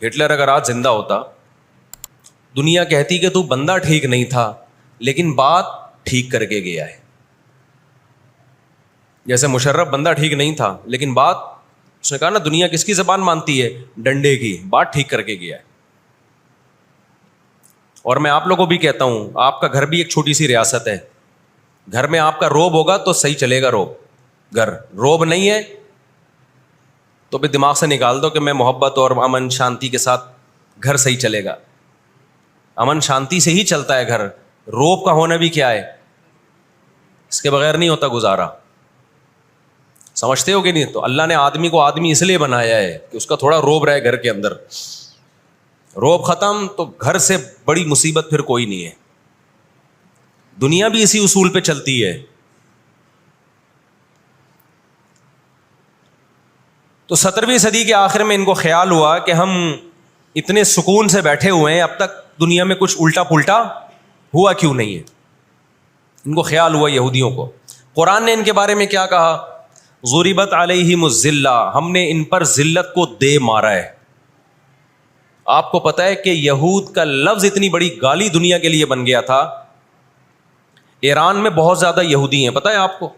A: ہٹلر اگر آج زندہ ہوتا، دنیا کہتی کہ تو بندہ ٹھیک نہیں تھا لیکن بات ٹھیک کر کے گیا ہے۔ جیسے مشرف بندہ ٹھیک نہیں تھا لیکن بات، اس نے کہا نا دنیا کس کی زبان مانتی ہے؟ ڈنڈے کی، بات ٹھیک کر کے گیا ہے۔ اور میں آپ لوگوں کو بھی کہتا ہوں، آپ کا گھر بھی ایک چھوٹی سی ریاست ہے، گھر میں آپ کا روب ہوگا تو صحیح چلے گا، گھر روب نہیں ہے تو بھی دماغ سے نکال دو کہ میں محبت اور امن شانتی کے ساتھ گھر صحیح چلے گا۔ امن شانتی سے ہی چلتا ہے گھر، روب کا ہونا بھی کیا ہے، اس کے بغیر نہیں ہوتا گزارا۔ سمجھتے ہو کہ نہیں؟ تو اللہ نے آدمی کو آدمی اس لیے بنایا ہے کہ اس کا تھوڑا روب رہے گھر کے اندر، روب ختم تو گھر سے بڑی مصیبت پھر کوئی نہیں ہے۔ دنیا بھی اسی اصول پہ چلتی ہے۔ تو 17ویں صدی کے آخر میں ان کو خیال ہوا کہ ہم اتنے سکون سے بیٹھے ہوئے ہیں، اب تک دنیا میں کچھ الٹا پلٹا ہوا کیوں نہیں ہے؟ ان کو خیال ہوا یہودیوں کو۔ قرآن نے ان کے بارے میں کیا کہا؟ ضربت علیہم الذلہ، ہم نے ان پر ذلت کو دے مارا ہے۔ آپ کو پتا ہے کہ یہود کا لفظ اتنی بڑی گالی دنیا کے لیے بن گیا تھا۔ ایران میں بہت زیادہ یہودی ہیں، پتا ہے آپ کو؟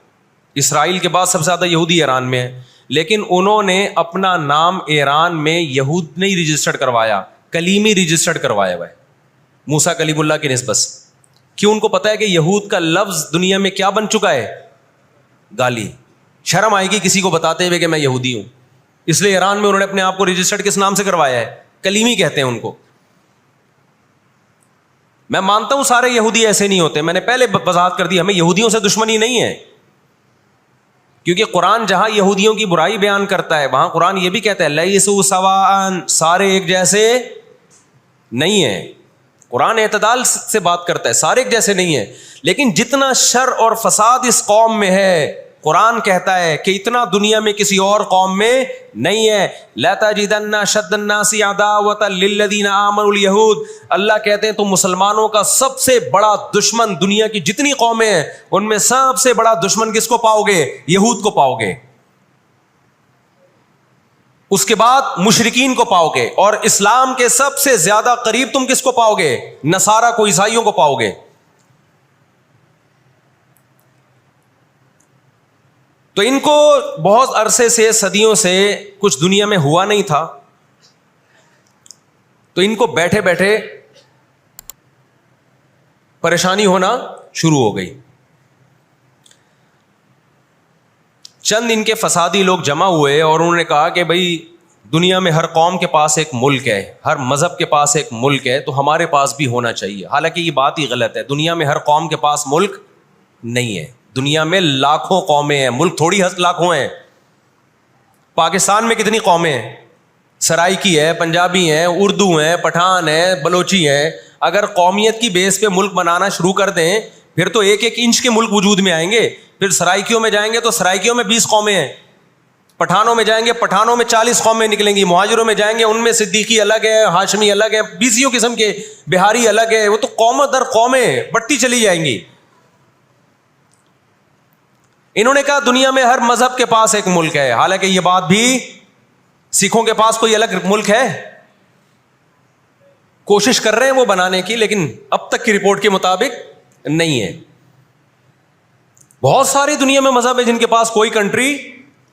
A: اسرائیل کے بعد سب سے زیادہ یہودی ایران میں ہیں، لیکن انہوں نے اپنا نام ایران میں یہود نہیں رجسٹرڈ کروایا، کلیمی رجسٹرڈ کروایا ہوا ہے، موسیٰ کلیم اللہ کی نسبت سے۔ کیوں؟ ان کو پتا ہے کہ یہود کا لفظ دنیا میں کیا بن چکا ہے؟ گالی۔ شرم آئے گی کسی کو بتاتے ہوئے کہ میں یہودی ہوں، اس لیے ایران میں انہوں نے اپنے آپ کو رجسٹرڈ کس نام سے کروایا ہے؟ کلیمی کہتے ہیں ان کو۔ میں مانتا ہوں سارے یہودی ایسے نہیں ہوتے، میں نے پہلے وضاحت کر دی، ہمیں یہودیوں سے دشمنی نہیں ہے، کیونکہ قرآن جہاں یہودیوں کی برائی بیان کرتا ہے وہاں قرآن یہ بھی کہتا ہے لیسوا سواء، سارے ایک جیسے نہیں ہیں۔ قرآن اعتدال سے بات کرتا ہے، سارے ایک جیسے نہیں ہیں، لیکن جتنا شر اور فساد اس قوم میں ہے، قرآن کہتا ہے کہ اتنا دنیا میں کسی اور قوم میں نہیں ہے۔ لَتَجِدَنَّ أَشَدَّ النَّاسِ عَدَاوَةً لِلَّذِينَ آمَنُوا الْيَهُودَ، اللہ کہتے ہیں تو مسلمانوں کا سب سے بڑا دشمن، دنیا کی جتنی قومیں ہیں ان میں سب سے بڑا دشمن کس کو پاؤ گے؟ یہود کو پاؤ گے، اس کے بعد مشرکین کو پاؤ گے، اور اسلام کے سب سے زیادہ قریب تم کس کو پاؤ گے؟ نصارہ کو، عیسائیوں کو پاؤ گے۔ تو ان کو بہت عرصے سے، صدیوں سے کچھ دنیا میں ہوا نہیں تھا، تو ان کو بیٹھے بیٹھے پریشانی ہونا شروع ہو گئی. چند ان کے فسادی لوگ جمع ہوئے اور انہوں نے کہا کہ بھائی دنیا میں ہر قوم کے پاس ایک ملک ہے، ہر مذہب کے پاس ایک ملک ہے، تو ہمارے پاس بھی ہونا چاہیے. حالانکہ یہ بات ہی غلط ہے. دنیا میں ہر قوم کے پاس ملک نہیں ہے. دنیا میں لاکھوں قومیں ہیں، ملک تھوڑی لاکھوں ہیں. پاکستان میں کتنی قومیں ہیں؟ سرائکی ہے، پنجابی ہیں، اردو ہیں، پٹھان ہیں، بلوچی ہیں. اگر قومیت کی بیس پہ ملک بنانا شروع کر دیں پھر تو ایک ایک انچ کے ملک وجود میں آئیں گے. پھر سرائکیوں میں جائیں گے تو سرائکیوں میں 20 قومیں ہیں. پٹھانوں میں جائیں گے، پٹھانوں میں 40 قومیں نکلیں گی. مہاجروں میں جائیں گے، ان میں صدیقی الگ ہے، ہاشمی الگ ہے، 20 قسم کے، بہاری الگ ہے. وہ تو قوم در قومیں بڑھتی چلی جائیں گی. انہوں نے کہا دنیا میں ہر مذہب کے پاس ایک ملک ہے. حالانکہ یہ بات بھی، سکھوں کے پاس کوئی الگ ملک ہے؟ کوشش کر رہے ہیں وہ بنانے کی، لیکن اب تک کی رپورٹ کے مطابق نہیں ہے. بہت ساری دنیا میں مذہب ہے جن کے پاس کوئی کنٹری.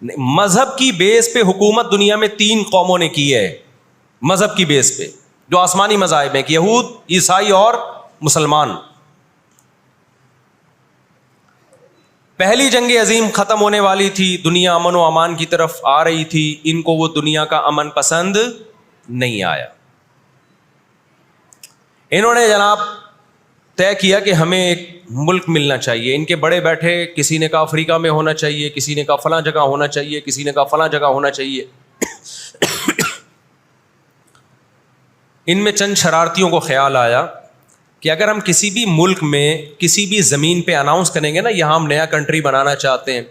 A: مذہب کی بیس پہ حکومت دنیا میں 3 قوموں نے کی ہے. مذہب کی بیس پہ جو آسمانی مذاہب ہیں، یہود، عیسائی اور مسلمان. پہلی جنگ عظیم ختم ہونے والی تھی، دنیا امن و امان کی طرف آ رہی تھی. ان کو وہ دنیا کا امن پسند نہیں آیا. انہوں نے جناب طے کیا کہ ہمیں ایک ملک ملنا چاہیے. ان کے بڑے بیٹھے، کسی نے کہا افریقہ میں ہونا چاہیے، کسی نے کہا فلاں جگہ ہونا چاہیے، کسی نے کہا فلاں جگہ ہونا چاہیے. ان میں چند شرارتیوں کو خیال آیا کہ اگر ہم کسی بھی ملک میں کسی بھی زمین پہ اناؤنس کریں گے نا یہاں ہم نیا کنٹری بنانا چاہتے ہیں،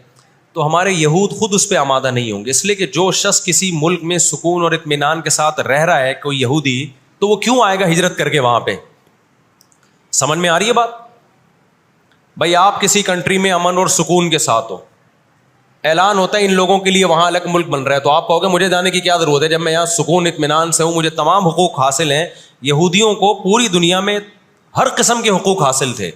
A: تو ہمارے یہود خود اس پہ آمادہ نہیں ہوں گے. اس لیے کہ جو شخص کسی ملک میں سکون اور اطمینان کے ساتھ رہ رہا ہے، کوئی یہودی، تو وہ کیوں آئے گا ہجرت کر کے وہاں پہ؟ سمجھ میں آ رہی ہے بات؟ بھائی آپ کسی کنٹری میں امن اور سکون کے ساتھ ہو، اعلان ہوتا ہے ان لوگوں کے لیے وہاں الگ ملک بن رہا ہے، تو آپ کہو گے مجھے جانے کی کیا ضرورت ہے جب میں یہاں سکون اطمینان سے ہوں، مجھے تمام حقوق حاصل ہیں. یہودیوں کو پوری دنیا میں ہر قسم کے حقوق حاصل تھے،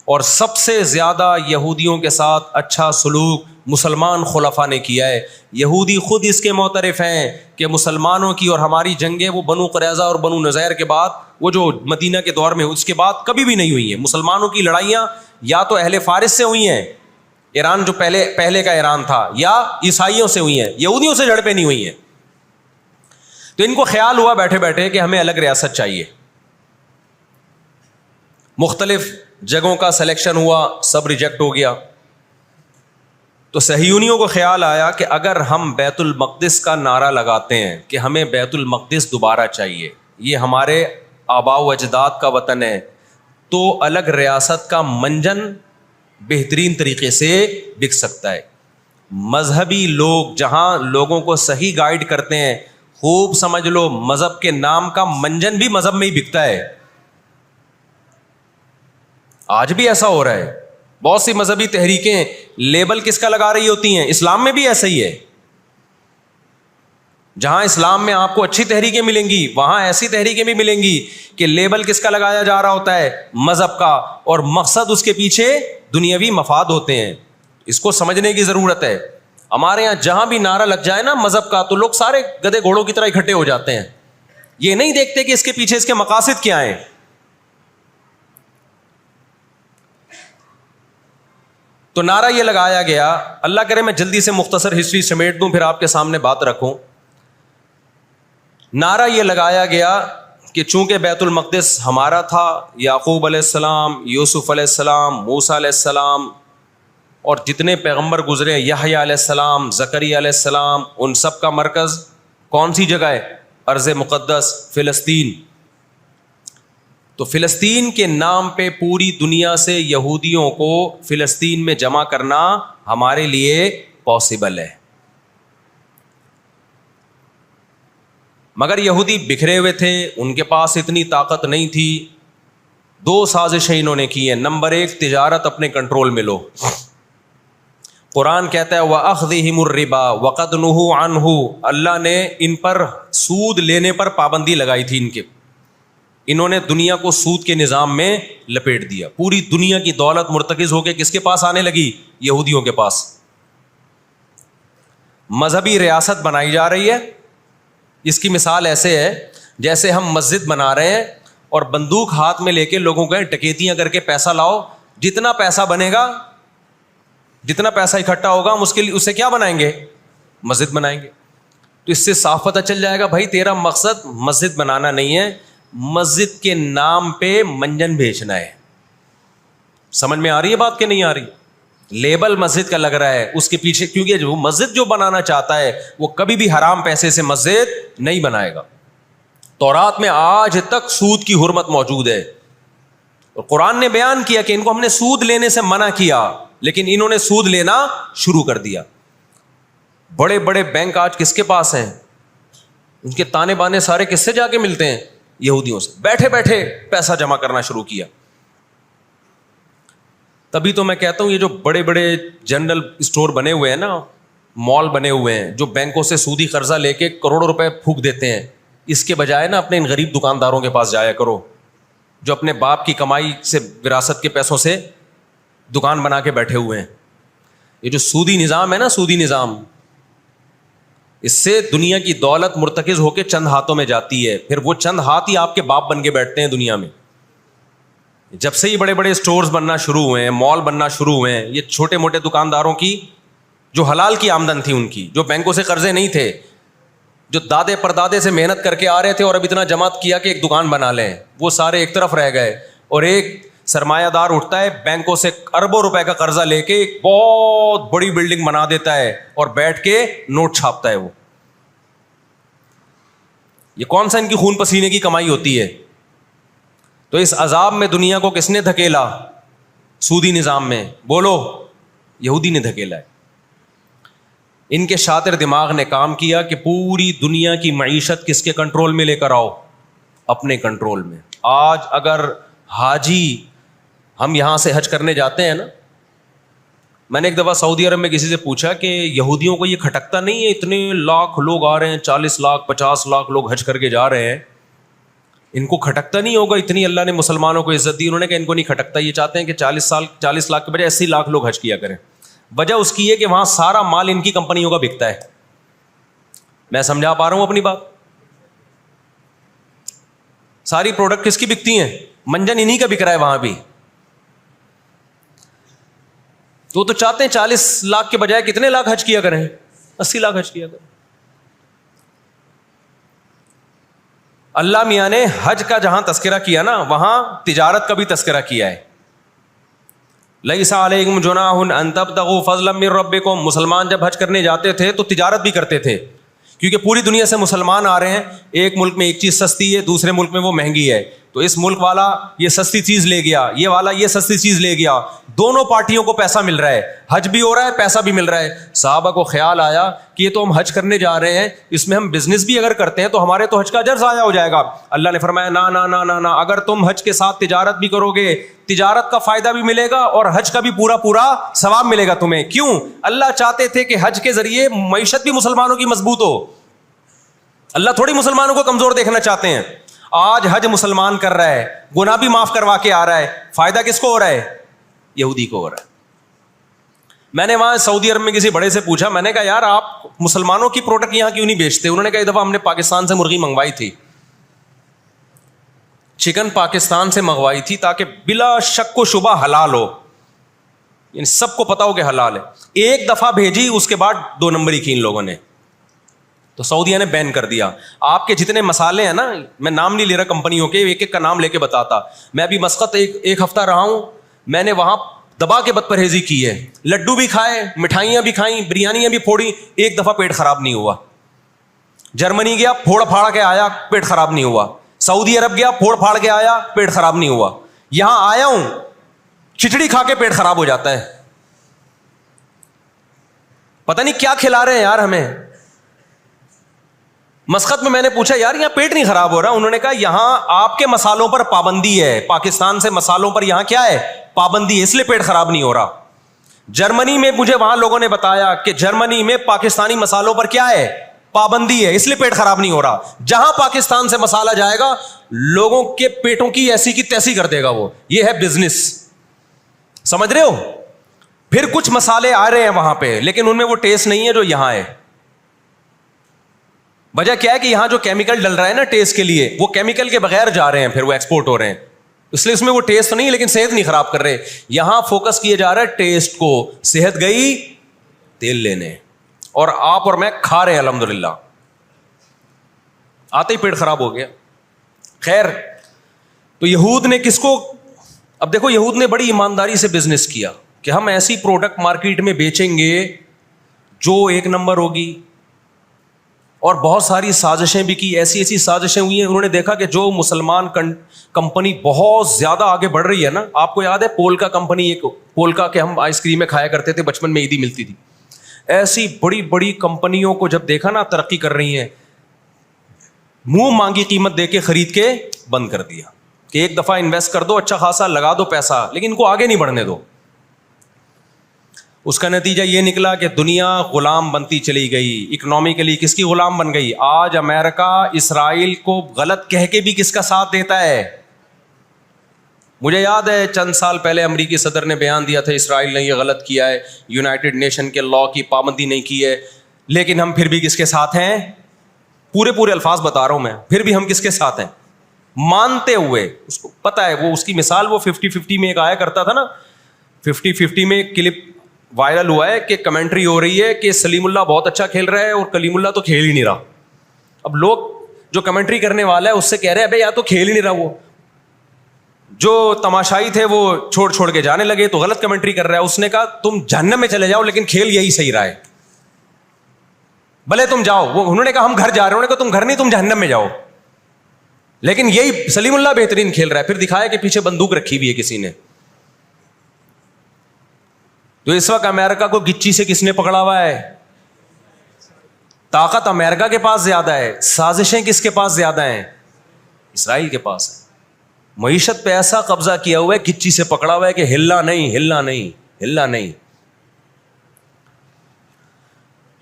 A: اور سب سے زیادہ یہودیوں کے ساتھ اچھا سلوک مسلمان خلفاء نے کیا ہے. یہودی خود اس کے معترف ہیں کہ مسلمانوں کی اور ہماری جنگیں وہ بنو قریظہ اور بنو نذیر کے بعد، وہ جو مدینہ کے دور میں اس کے بعد کبھی بھی نہیں ہوئی ہیں. مسلمانوں کی لڑائیاں یا تو اہل فارس سے ہوئی ہیں، ایران جو پہلے کا ایران تھا، یا عیسائیوں سے ہوئی ہیں، یہودیوں سے جھڑپیں نہیں ہوئی ہیں. تو ان کو خیال ہوا بیٹھے بیٹھے کہ ہمیں الگ ریاست چاہیے. مختلف جگہوں کا سلیکشن ہوا، سب ریجیکٹ ہو گیا. تو صہیونیوں کو خیال آیا کہ اگر ہم بیت المقدس کا نعرہ لگاتے ہیں کہ ہمیں بیت المقدس دوبارہ چاہیے، یہ ہمارے آباء و اجداد کا وطن ہے، تو الگ ریاست کا منجن بہترین طریقے سے بک سکتا ہے. مذہبی لوگ جہاں لوگوں کو صحیح گائیڈ کرتے ہیں، خوب سمجھ لو مذہب کے نام کا منجن بھی مذہب میں ہی بکتا ہے. آج بھی ایسا ہو رہا ہے. بہت سی مذہبی تحریکیں لیبل کس کا لگا رہی ہوتی ہیں؟ اسلام میں بھی ایسا ہی ہے. جہاں اسلام میں آپ کو اچھی تحریکیں ملیں گی، وہاں ایسی تحریکیں بھی ملیں گی کہ لیبل کس کا لگایا جا رہا ہوتا ہے؟ مذہب کا، اور مقصد اس کے پیچھے دنیاوی مفاد ہوتے ہیں. اس کو سمجھنے کی ضرورت ہے. ہمارے یہاں جہاں بھی نعرہ لگ جائے نا مذہب کا، تو لوگ سارے گدھے گھوڑوں کی طرح اکٹھے ہو جاتے ہیں. یہ نہیں دیکھتے کہ اس کے پیچھے اس کے مقاصد کیا ہیں. تو نعرہ یہ لگایا گیا، اللہ کرے میں جلدی سے مختصر ہسٹری سمیٹ دوں پھر آپ کے سامنے بات رکھوں. نعرہ یہ لگایا گیا کہ چونکہ بیت المقدس ہمارا تھا، یعقوب علیہ السلام، یوسف علیہ السلام، موسیٰ علیہ السلام اور جتنے پیغمبر گزرے، یحییٰ علیہ السلام، زکریا علیہ السلام، ان سب کا مرکز کون سی جگہ ہے؟ ارض مقدس فلسطین. تو فلسطین کے نام پہ پوری دنیا سے یہودیوں کو فلسطین میں جمع کرنا ہمارے لیے پاسبل ہے. مگر یہودی بکھرے ہوئے تھے، ان کے پاس اتنی طاقت نہیں تھی. 2 سازشیں انہوں نے کی ہیں. نمبر 1، تجارت اپنے کنٹرول میں لو. قرآن کہتا ہے وَأَخْذِهِمُ الرِّبَا وَقَدْ نُهُوا عَنْهُ، اللہ نے ان پر سود لینے پر پابندی لگائی تھی. انہوں نے دنیا کو سود کے نظام میں لپیٹ دیا. پوری دنیا کی دولت مرتکز ہو کے کس کے پاس آنے لگی؟ یہودیوں کے پاس. مذہبی ریاست بنائی جا رہی ہے. اس کی مثال ایسے ہے جیسے ہم مسجد بنا رہے ہیں اور بندوق ہاتھ میں لے کے لوگوں کو ڈکیتیاں کر کے پیسہ لاؤ, جتنا پیسہ بنے گا, جتنا پیسہ اکٹھا ہوگا ہم اس سے کیا بنائیں گے؟ مسجد بنائیں گے. تو اس سے صاف پتہ چل جائے گا بھائی تیرا مقصد مسجد بنانا نہیں ہے, مسجد کے نام پہ منجن بیچنا ہے. سمجھ میں آ رہی ہے بات کہ نہیں آ رہی؟ لیبل مسجد کا لگ رہا ہے اس کے پیچھے, کیونکہ جو مسجد جو بنانا چاہتا ہے وہ کبھی بھی حرام پیسے سے مسجد نہیں بنائے گا. تورات میں آج تک سود کی حرمت موجود ہے, اور قرآن نے بیان کیا کہ ان کو ہم نے سود لینے سے منع کیا, لیکن انہوں نے سود لینا شروع کر دیا. بڑے بڑے بینک آج کس کے پاس ہیں؟ ان کے تانے بانے سارے کس سے جا کے ملتے ہیں؟ یہودیوں سے. بیٹھے بیٹھے پیسہ جمع کرنا شروع کیا. تبھی تو میں کہتا ہوں یہ جو بڑے بڑے جنرل اسٹور بنے ہوئے ہیں نا, مال بنے ہوئے ہیں, جو بینکوں سے سودی قرضہ لے کے کروڑوں روپے پھونک دیتے ہیں, اس کے بجائے نا اپنے ان غریب دکانداروں کے پاس جایا کرو جو اپنے باپ کی کمائی سے, وراثت کے پیسوں سے دکان بنا کے بیٹھے ہوئے ہیں. یہ جو سودی نظام ہے نا, سودی نظام, اس سے دنیا کی دولت مرتکز ہو کے چند ہاتھوں میں جاتی ہے, پھر وہ چند ہاتھ ہی آپ کے باپ بن کے بیٹھتے ہیں دنیا میں. جب سے یہ بڑے بڑے اسٹورز بننا شروع ہوئے ہیں, مال بننا شروع ہوئے ہیں, یہ چھوٹے موٹے دکانداروں کی جو حلال کی آمدن تھی, ان کی جو بینکوں سے قرضے نہیں تھے, جو دادے پردادے سے محنت کر کے آ رہے تھے اور اب اتنا جمع کیا کہ ایک دکان بنا لیں, وہ سارے ایک طرف رہ گئے. اور ایک سرمایہ دار اٹھتا ہے بینکوں سے اربوں روپے کا قرضہ لے کے ایک بہت بڑی بلڈنگ بنا دیتا ہے اور بیٹھ کے نوٹ چھاپتا ہے. وہ یہ کون سا ان کی خون پسینے کی کمائی ہوتی ہے؟ تو اس عذاب میں دنیا کو کس نے دھکیلا؟ سودی نظام میں. بولو, یہودی نے دھکیلا ہے. ان کے شاطر دماغ نے کام کیا کہ پوری دنیا کی معیشت کس کے کنٹرول میں لے کر آؤ؟ اپنے کنٹرول میں. آج اگر حاجی, ہم یہاں سے حج کرنے جاتے ہیں نا, میں نے ایک دفعہ سعودی عرب میں کسی سے پوچھا کہ یہودیوں کو یہ کھٹکتا نہیں ہے, اتنے لاکھ لوگ آ رہے ہیں, 40 لاکھ 50 لاکھ لوگ حج کر کے جا رہے ہیں, ان کو کھٹکتا نہیں ہوگا اتنی اللہ نے مسلمانوں کو عزت دی؟ انہوں نے کہا ان کو نہیں کھٹکتا, یہ چاہتے ہیں کہ 40 لاکھ کے بجائے 80 لاکھ لوگ حج کیا کریں. وجہ اس کی ہے کہ وہاں سارا مال ان کی کمپنیوں کا بکتا ہے. میں سمجھا پا رہا ہوں اپنی بات؟ ساری پروڈکٹ کس کی بکتی ہیں؟ منجن انہی کا بک رہا ہے وہاں بھی. تو چاہتے ہیں 40 لاکھ کے بجائے کتنے لاکھ حج کیا کریں؟ 80 لاکھ حج کیا کریں. اللہ میاں نے حج کا جہاں تذکرہ کیا نا, وہاں تجارت کا بھی تذکرہ کیا ہے. لیس علیکم جناح ان تبتغوا فضلا من ربکم. مسلمان جب حج کرنے جاتے تھے تو تجارت بھی کرتے تھے, کیونکہ پوری دنیا سے مسلمان آ رہے ہیں. ایک ملک میں ایک چیز سستی ہے, دوسرے ملک میں وہ مہنگی ہے, تو اس ملک والا یہ سستی چیز لے گیا, یہ والا یہ سستی چیز لے گیا, دونوں پارٹیوں کو پیسہ مل رہا ہے, حج بھی ہو رہا ہے, پیسہ بھی مل رہا ہے. صحابہ کو خیال آیا کہ یہ تو ہم حج کرنے جا رہے ہیں, اس میں ہم بزنس بھی اگر کرتے ہیں تو ہمارے تو حج کا اجر ضائع ہو جائے گا. اللہ نے فرمایا نا نا نا نا نا, اگر تم حج کے ساتھ تجارت بھی کرو گے, تجارت کا فائدہ بھی ملے گا اور حج کا بھی پورا پورا ثواب ملے گا تمہیں. کیوں؟ اللہ چاہتے تھے کہ حج کے ذریعے معیشت بھی مسلمانوں کی مضبوط ہو. اللہ تھوڑی مسلمانوں کو کمزور دیکھنا چاہتے ہیں. آج حج مسلمان کر رہا ہے, گناہ بھی معاف کروا کے آ رہا ہے, فائدہ کس کو ہو رہا ہے؟ یہودی کو ہو رہا ہے. میں نے وہاں سعودی عرب میں کسی بڑے سے پوچھا, میں نے کہا یار آپ مسلمانوں کی پروڈکٹ یہاں کیوں نہیں بیچتے؟ انہوں نے کہا ایک دفعہ ہم نے پاکستان سے مرغی منگوائی تھی, چکن پاکستان سے منگوائی تھی تاکہ بلا شک و شبہ حلال ہو, یعنی سب کو پتا ہو کہ حلال ہے. ایک دفعہ بھیجی, اس کے بعد 2 نمبری کی ان لوگوں نے, تو سعودیہ نے بین کر دیا. آپ کے جتنے مسالے ہیں نا, میں نام نہیں لے رہا کمپنیوں کے, ایک ایک کا نام لے کے بتاتا. میں ابھی مسقط ایک ہفتہ رہا ہوں, میں نے وہاں دبا کے بد پرہیزی کی ہے. لڈو بھی کھائے, مٹھائیاں بھی کھائیں, بریانیاں بھی پھوڑی, ایک دفعہ پیٹ خراب نہیں ہوا. جرمنی گیا, پھوڑ پھاڑ کے آیا, پیٹ خراب نہیں ہوا. سعودی عرب گیا, پھوڑ پھاڑ کے آیا, پیٹ خراب نہیں ہوا. یہاں آیا ہوں, کھچڑی کھا کے پیٹ خراب ہو جاتا ہے. پتہ نہیں کیا کھلا رہے ہیں یار ہمیں. مسقط میں نے پوچھا یار یہاں پیٹ نہیں خراب ہو رہا؟ انہوں نے کہا یہاں آپ کے مسالوں پر پابندی ہے, پاکستان سے مسالوں پر یہاں کیا ہے؟ پابندی ہے, اس لیے پیٹ خراب نہیں ہو رہا. جرمنی میں مجھے وہاں لوگوں نے بتایا کہ جرمنی میں پاکستانی مسالوں پر کیا ہے؟ پابندی ہے, اس لیے پیٹ خراب نہیں ہو رہا. جہاں پاکستان سے مسالہ جائے گا لوگوں کے پیٹوں کی ایسی کی تیسی کر دے گا وہ. یہ ہے بزنس, سمجھ رہے ہو؟ پھر کچھ مسالے آ رہے ہیں وہاں پہ, لیکن ان میں وہ ٹیسٹ نہیں ہے جو یہاں ہے. وجہ کیا ہے کہ یہاں جو کیمیکل ڈل رہا ہے نا ٹیسٹ کے لیے, وہ کیمیکل کے بغیر جا رہے ہیں, پھر وہ ایکسپورٹ ہو رہے ہیں, اس لیے اس میں وہ ٹیسٹ تو نہیں لیکن صحت نہیں خراب کر رہے. یہاں فوکس کیا جا رہا ہے ٹیسٹ کو, صحت گئی تیل لینے, اور آپ اور میں کھا رہے ہیں الحمدللہ, آتے ہی پیٹ خراب ہو گیا. خیر, تو یہود نے کس کو, اب دیکھو یہود نے بڑی ایمانداری سے بزنس کیا کہ ہم ایسی پروڈکٹ مارکیٹ میں بیچیں گے جو ایک نمبر ہوگی, اور بہت ساری سازشیں بھی کی, ایسی سازشیں ہوئی ہیں. انہوں نے دیکھا کہ جو مسلمان کمپنی بہت زیادہ آگے بڑھ رہی ہے نا, آپ کو یاد ہے پولکا کمپنی, ایک پولکا کے ہم آئس کریم میں کھایا کرتے تھے بچپن میں, عیدی ملتی تھی, ایسی بڑی بڑی کمپنیوں کو جب دیکھا نا ترقی کر رہی ہیں, منہ مانگی قیمت دے کے خرید کے بند کر دیا کہ ایک دفعہ انویسٹ کر دو, اچھا خاصا لگا دو پیسہ, لیکن ان کو آگے نہیں بڑھنے دو. اس کا نتیجہ یہ نکلا کہ دنیا غلام بنتی چلی گئی. اکنامکلی کس کی غلام بن گئی؟ آج امریکہ اسرائیل کو غلط کہہ کے بھی کس کا ساتھ دیتا ہے. مجھے یاد ہے چند سال پہلے امریکی صدر نے بیان دیا تھا اسرائیل نے یہ غلط کیا ہے, یونائٹڈ نیشن کے لا کی پابندی نہیں کی ہے, لیکن ہم پھر بھی کس کے ساتھ ہیں؟ پورے الفاظ بتا رہا ہوں میں, پھر بھی ہم کس کے ساتھ ہیں؟ مانتے ہوئے. اس کو پتا ہے, وہ اس کی مثال وہ 50-50 میں ایک آیا کرتا تھا نا, 50-50 میں ایک کلپ وائرل ہوا ہے کہ کمنٹری ہو رہی ہے کہ سلیم اللہ بہت اچھا کھیل رہا ہے اور کلیم اللہ تو کھیل ہی نہیں رہا. اب لوگ جو کمنٹری کرنے والا ہے اس سے کہہ رہے ہیں ابے یا تو کھیل ہی نہیں رہا, وہ جو تماشائی تھے وہ چھوڑ کے جانے لگے تو غلط کمنٹری کر رہا ہے. اس نے کہا تم جہنم میں چلے جاؤ لیکن کھیل یہی صحیح رہا ہے, بھلے تم جاؤ. وہ انہوں نے کہا ہم گھر جا رہے ہیں, انہوں نے کہا تم گھر نہیں, تم جہنم میں جاؤ, لیکن یہی سلیم اللہ بہترین کھیل رہا ہے. پھر دکھایا کہ پیچھے بندوق رکھی ہوئی ہے کسی نے. تو اس وقت امریکہ کو گچی سے کس نے پکڑا ہوا ہے؟ طاقت امریکہ کے پاس زیادہ ہے, سازشیں کس کے پاس زیادہ ہیں؟ اسرائیل کے پاس ہے. معیشت پہ ایسا قبضہ کیا ہوا ہے, گچی سے پکڑا ہوا ہے کہ ہلنا نہیں.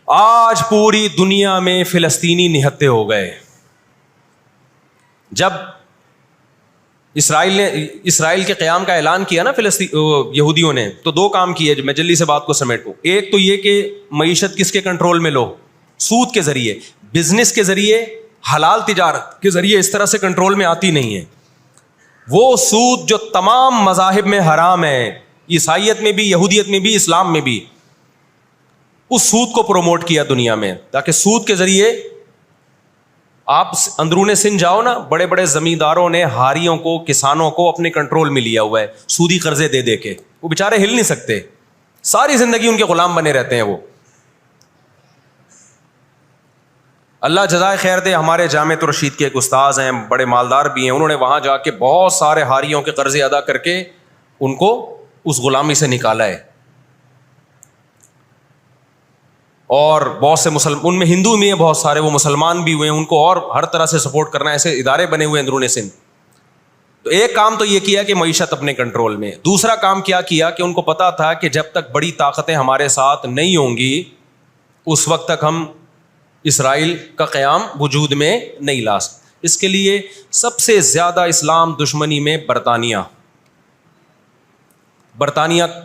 A: آج پوری دنیا میں فلسطینی نہتے ہو گئے. جب اسرائیل کے قیام کا اعلان کیا نا یہودیوں نے, تو دو کام کیے, میں جلدی سے بات کو سمیٹوں. ایک تو یہ کہ معیشت کس کے کنٹرول میں لو؟ سود کے ذریعے, بزنس کے ذریعے, حلال تجارت کے ذریعے اس طرح سے کنٹرول میں آتی نہیں ہے. وہ سود جو تمام مذاہب میں حرام ہے, عیسائیت میں بھی, یہودیت میں بھی, اسلام میں بھی, اس سود کو پروموٹ کیا دنیا میں, تاکہ سود کے ذریعے آپ اندرون سندھ جاؤ نا, بڑے بڑے زمینداروں نے ہاریوں کو, کسانوں کو اپنے کنٹرول میں لیا ہوا ہے سودی قرضے دے دے کے. وہ بےچارے ہل نہیں سکتے, ساری زندگی ان کے غلام بنے رہتے ہیں وہ. اللہ جزائے خیر دے, ہمارے جامعۃ الرشید کے ایک استاذ ہیں, بڑے مالدار بھی ہیں, انہوں نے وہاں جا کے بہت سارے ہاریوں کے قرضے ادا کر کے ان کو اس غلامی سے نکالا ہے. اور بہت سے ان میں ہندو بھی ہیں بہت سارے, وہ مسلمان بھی ہوئے ہیں, ان کو اور ہر طرح سے سپورٹ کرنا ہے, ایسے ادارے بنے ہوئے اندرون سندھ. تو ایک کام تو یہ کیا کہ معیشت اپنے کنٹرول میں. دوسرا کام کیا کہ ان کو پتا تھا کہ جب تک بڑی طاقتیں ہمارے ساتھ نہیں ہوں گی اس وقت تک ہم اسرائیل کا قیام وجود میں نہیں لا سکتے. اس کے لیے سب سے زیادہ اسلام دشمنی میں برطانیہ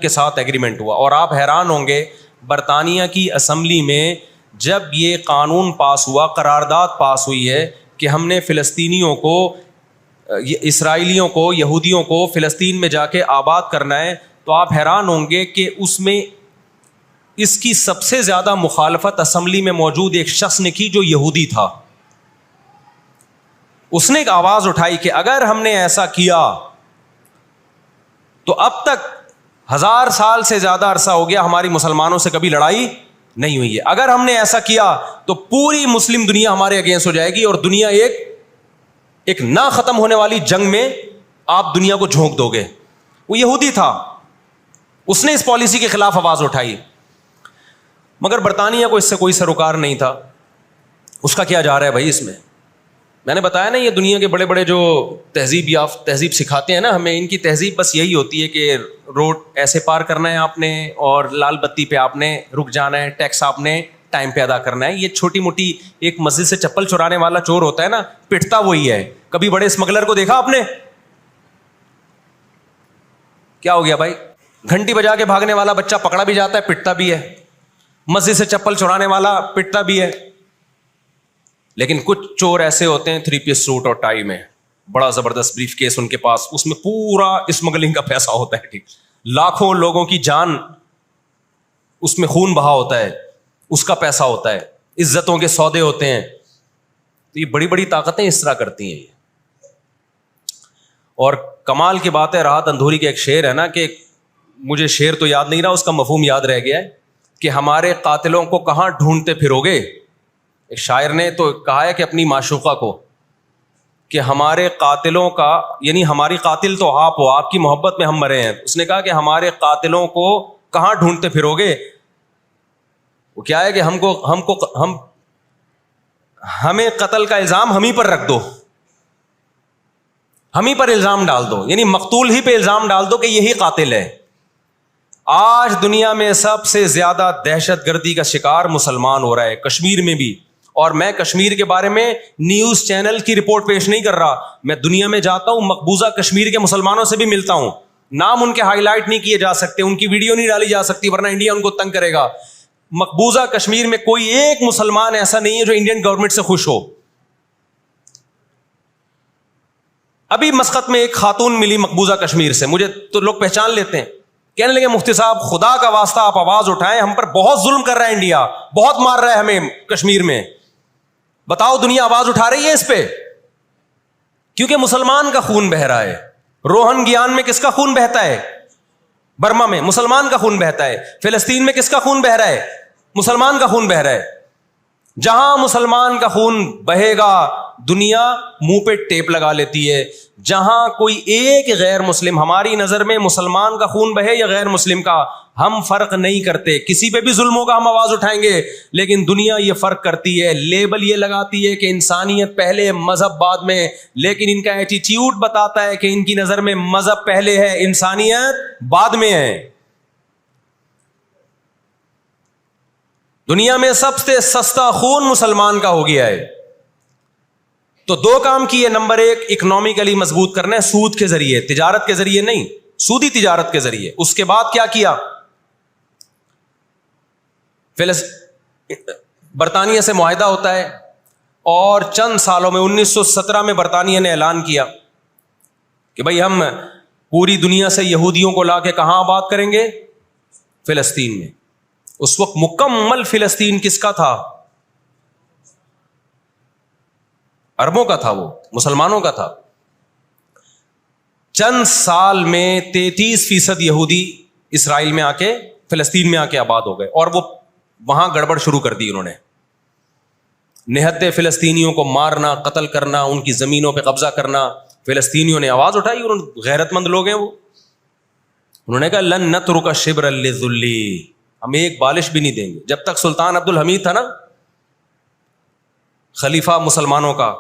A: کے ساتھ ایگریمنٹ ہوا. اور آپ حیران ہوں گے, برطانیہ کی اسمبلی میں جب یہ قانون پاس ہوا, قرارداد پاس ہوئی ہے کہ ہم نے فلسطینیوں کو, اسرائیلیوں کو, یہودیوں کو فلسطین میں جا کے آباد کرنا ہے, تو آپ حیران ہوں گے کہ اس میں اس کی سب سے زیادہ مخالفت اسمبلی میں موجود ایک شخص نے کی جو یہودی تھا. اس نے ایک آواز اٹھائی کہ اگر ہم نے ایسا کیا تو اب تک 1000 سال سے زیادہ عرصہ ہو گیا ہماری مسلمانوں سے کبھی لڑائی نہیں ہوئی ہے, اگر ہم نے ایسا کیا تو پوری مسلم دنیا ہمارے اگینسٹ ہو جائے گی اور دنیا ایک نہ ختم ہونے والی جنگ میں آپ دنیا کو جھونک دو گے. وہ یہودی تھا, اس نے اس پالیسی کے خلاف آواز اٹھائی, مگر برطانیہ کو اس سے کوئی سروکار نہیں تھا. اس کا کیا جا رہا ہے بھائی اس میں نے بتایا نا, یہ دنیا کے بڑے بڑے جو تہذیب سکھاتے ہیں نا ہمیں, ان کی تہذیب بس یہی ہوتی ہے کہ روڈ ایسے پار کرنا ہے آپ نے, اور لال بتی پہ آپ نے رک جانا ہے, ٹیکس آپ نے ٹائم پہ ادا کرنا ہے. یہ چھوٹی موٹی, ایک مسجد سے چپل چرانے والا چور ہوتا ہے نا, پٹتا وہی ہے. کبھی بڑے اسمگلر کو دیکھا آپ نے؟ کیا ہو گیا بھائی, گھنٹی بجا کے بھاگنے والا بچہ پکڑا بھی جاتا ہے, پٹتا بھی ہے. مسجد سے چپل چرانے والا پٹتا بھی ہے. لیکن کچھ چور ایسے ہوتے ہیں 3 پیس سوٹ اور ٹائی میں, بڑا زبردست بریف کیس ان کے پاس, اس میں پورا اسمگلنگ کا پیسہ ہوتا ہے, ٹھیک, لاکھوں لوگوں کی جان اس میں خون بہا ہوتا ہے, اس کا پیسہ ہوتا ہے, عزتوں کے سودے ہوتے ہیں. تو یہ بڑی بڑی طاقتیں اس طرح کرتی ہیں. اور کمال کی بات ہے, راحت اندھوری کا ایک شعر ہے نا, کہ مجھے شعر تو یاد نہیں رہا, اس کا مفہوم یاد رہ گیا ہے, کہ ہمارے قاتلوں کو کہاں ڈھونڈتے پھرو گے. ایک شاعر نے تو کہا ہے کہ اپنی معشوقہ کو, کہ ہمارے قاتلوں کا, یعنی ہماری قاتل تو آپ ہو, آپ کی محبت میں ہم مرے ہیں. اس نے کہا کہ ہمارے قاتلوں کو کہاں ڈھونڈتے پھرو گے. وہ کیا ہے کہ ہمیں قتل کا الزام ہم ہی پر رکھ دو, ہم ہی پر الزام ڈال دو, یعنی مقتول ہی پہ الزام ڈال دو کہ یہی قاتل ہے. آج دنیا میں سب سے زیادہ دہشت گردی کا شکار مسلمان ہو رہا ہے, کشمیر میں بھی. اور میں کشمیر کے بارے میں نیوز چینل کی رپورٹ پیش نہیں کر رہا, میں دنیا میں جاتا ہوں, مقبوضہ کشمیر کے مسلمانوں سے بھی ملتا ہوں. نام ان کے ہائی لائٹ نہیں کیے جا سکتے, ان کی ویڈیو نہیں ڈالی جا سکتی, ورنہ انڈیا ان کو تنگ کرے گا. مقبوضہ کشمیر میں کوئی ایک مسلمان ایسا نہیں ہے جو انڈین گورنمنٹ سے خوش ہو. ابھی مسقط میں ایک خاتون ملی مقبوضہ کشمیر سے, مجھے تو لوگ پہچان لیتے ہیں, کہنے لگے مفتی صاحب خدا کا واسطہ آپ آواز اٹھائیں, ہم پر بہت ظلم کر رہا ہے انڈیا, بہت مار رہا ہے ہمیں کشمیر میں, بتاؤ دنیا آواز اٹھا رہی ہے اس پہ. کیونکہ مسلمان کا خون بہ رہا ہے. روہن گیان میں کس کا خون بہتا ہے؟ برما میں مسلمان کا خون بہتا ہے. فلسطین میں کس کا خون بہ رہا ہے؟ مسلمان کا خون بہ رہا ہے. جہاں مسلمان کا خون بہے گا دنیا منہ پہ ٹیپ لگا لیتی ہے. جہاں کوئی ایک غیر مسلم, ہماری نظر میں مسلمان کا خون بہے یا غیر مسلم کا, ہم فرق نہیں کرتے, کسی پہ بھی ظلموں کا ہم آواز اٹھائیں گے. لیکن دنیا یہ فرق کرتی ہے, لیبل یہ لگاتی ہے کہ انسانیت پہلے مذہب بعد میں, لیکن ان کا ایٹیٹیوڈ بتاتا ہے کہ ان کی نظر میں مذہب پہلے ہے, انسانیت بعد میں ہے. دنیا میں سب سے سستا خون مسلمان کا ہو گیا ہے. تو 2 کام کیے. نمبر 1, اکنامکلی مضبوط کرنا ہے, سود کے ذریعے, تجارت کے ذریعے نہیں, سودی تجارت کے ذریعے. اس کے بعد کیا کیا؟ برطانیہ سے معاہدہ ہوتا ہے, اور چند سالوں میں 1917 میں برطانیہ نے اعلان کیا کہ بھائی ہم پوری دنیا سے یہودیوں کو لا کے کہاں آباد کریں گے؟ فلسطین میں. اس وقت مکمل فلسطین کس کا تھا؟ عربوں کا تھا, وہ مسلمانوں کا تھا. چند سال میں 33% یہودی اسرائیل میں آ کے, فلسطین میں آ کے آباد ہو گئے, اور وہ وہاں گڑبڑ شروع کر دی. انہوں نے نہتے فلسطینیوں کو مارنا, قتل کرنا, ان کی زمینوں پہ قبضہ کرنا. فلسطینیوں نے آواز اٹھائی, اور غیرت مند لوگ ہیں وہ, انہوں نے کہا لن نترک شبرا للذل, ہم ایک بالش بھی نہیں دیں گے. جب تک سلطان عبد الحمید تھا نا, خلیفہ مسلمانوں کا,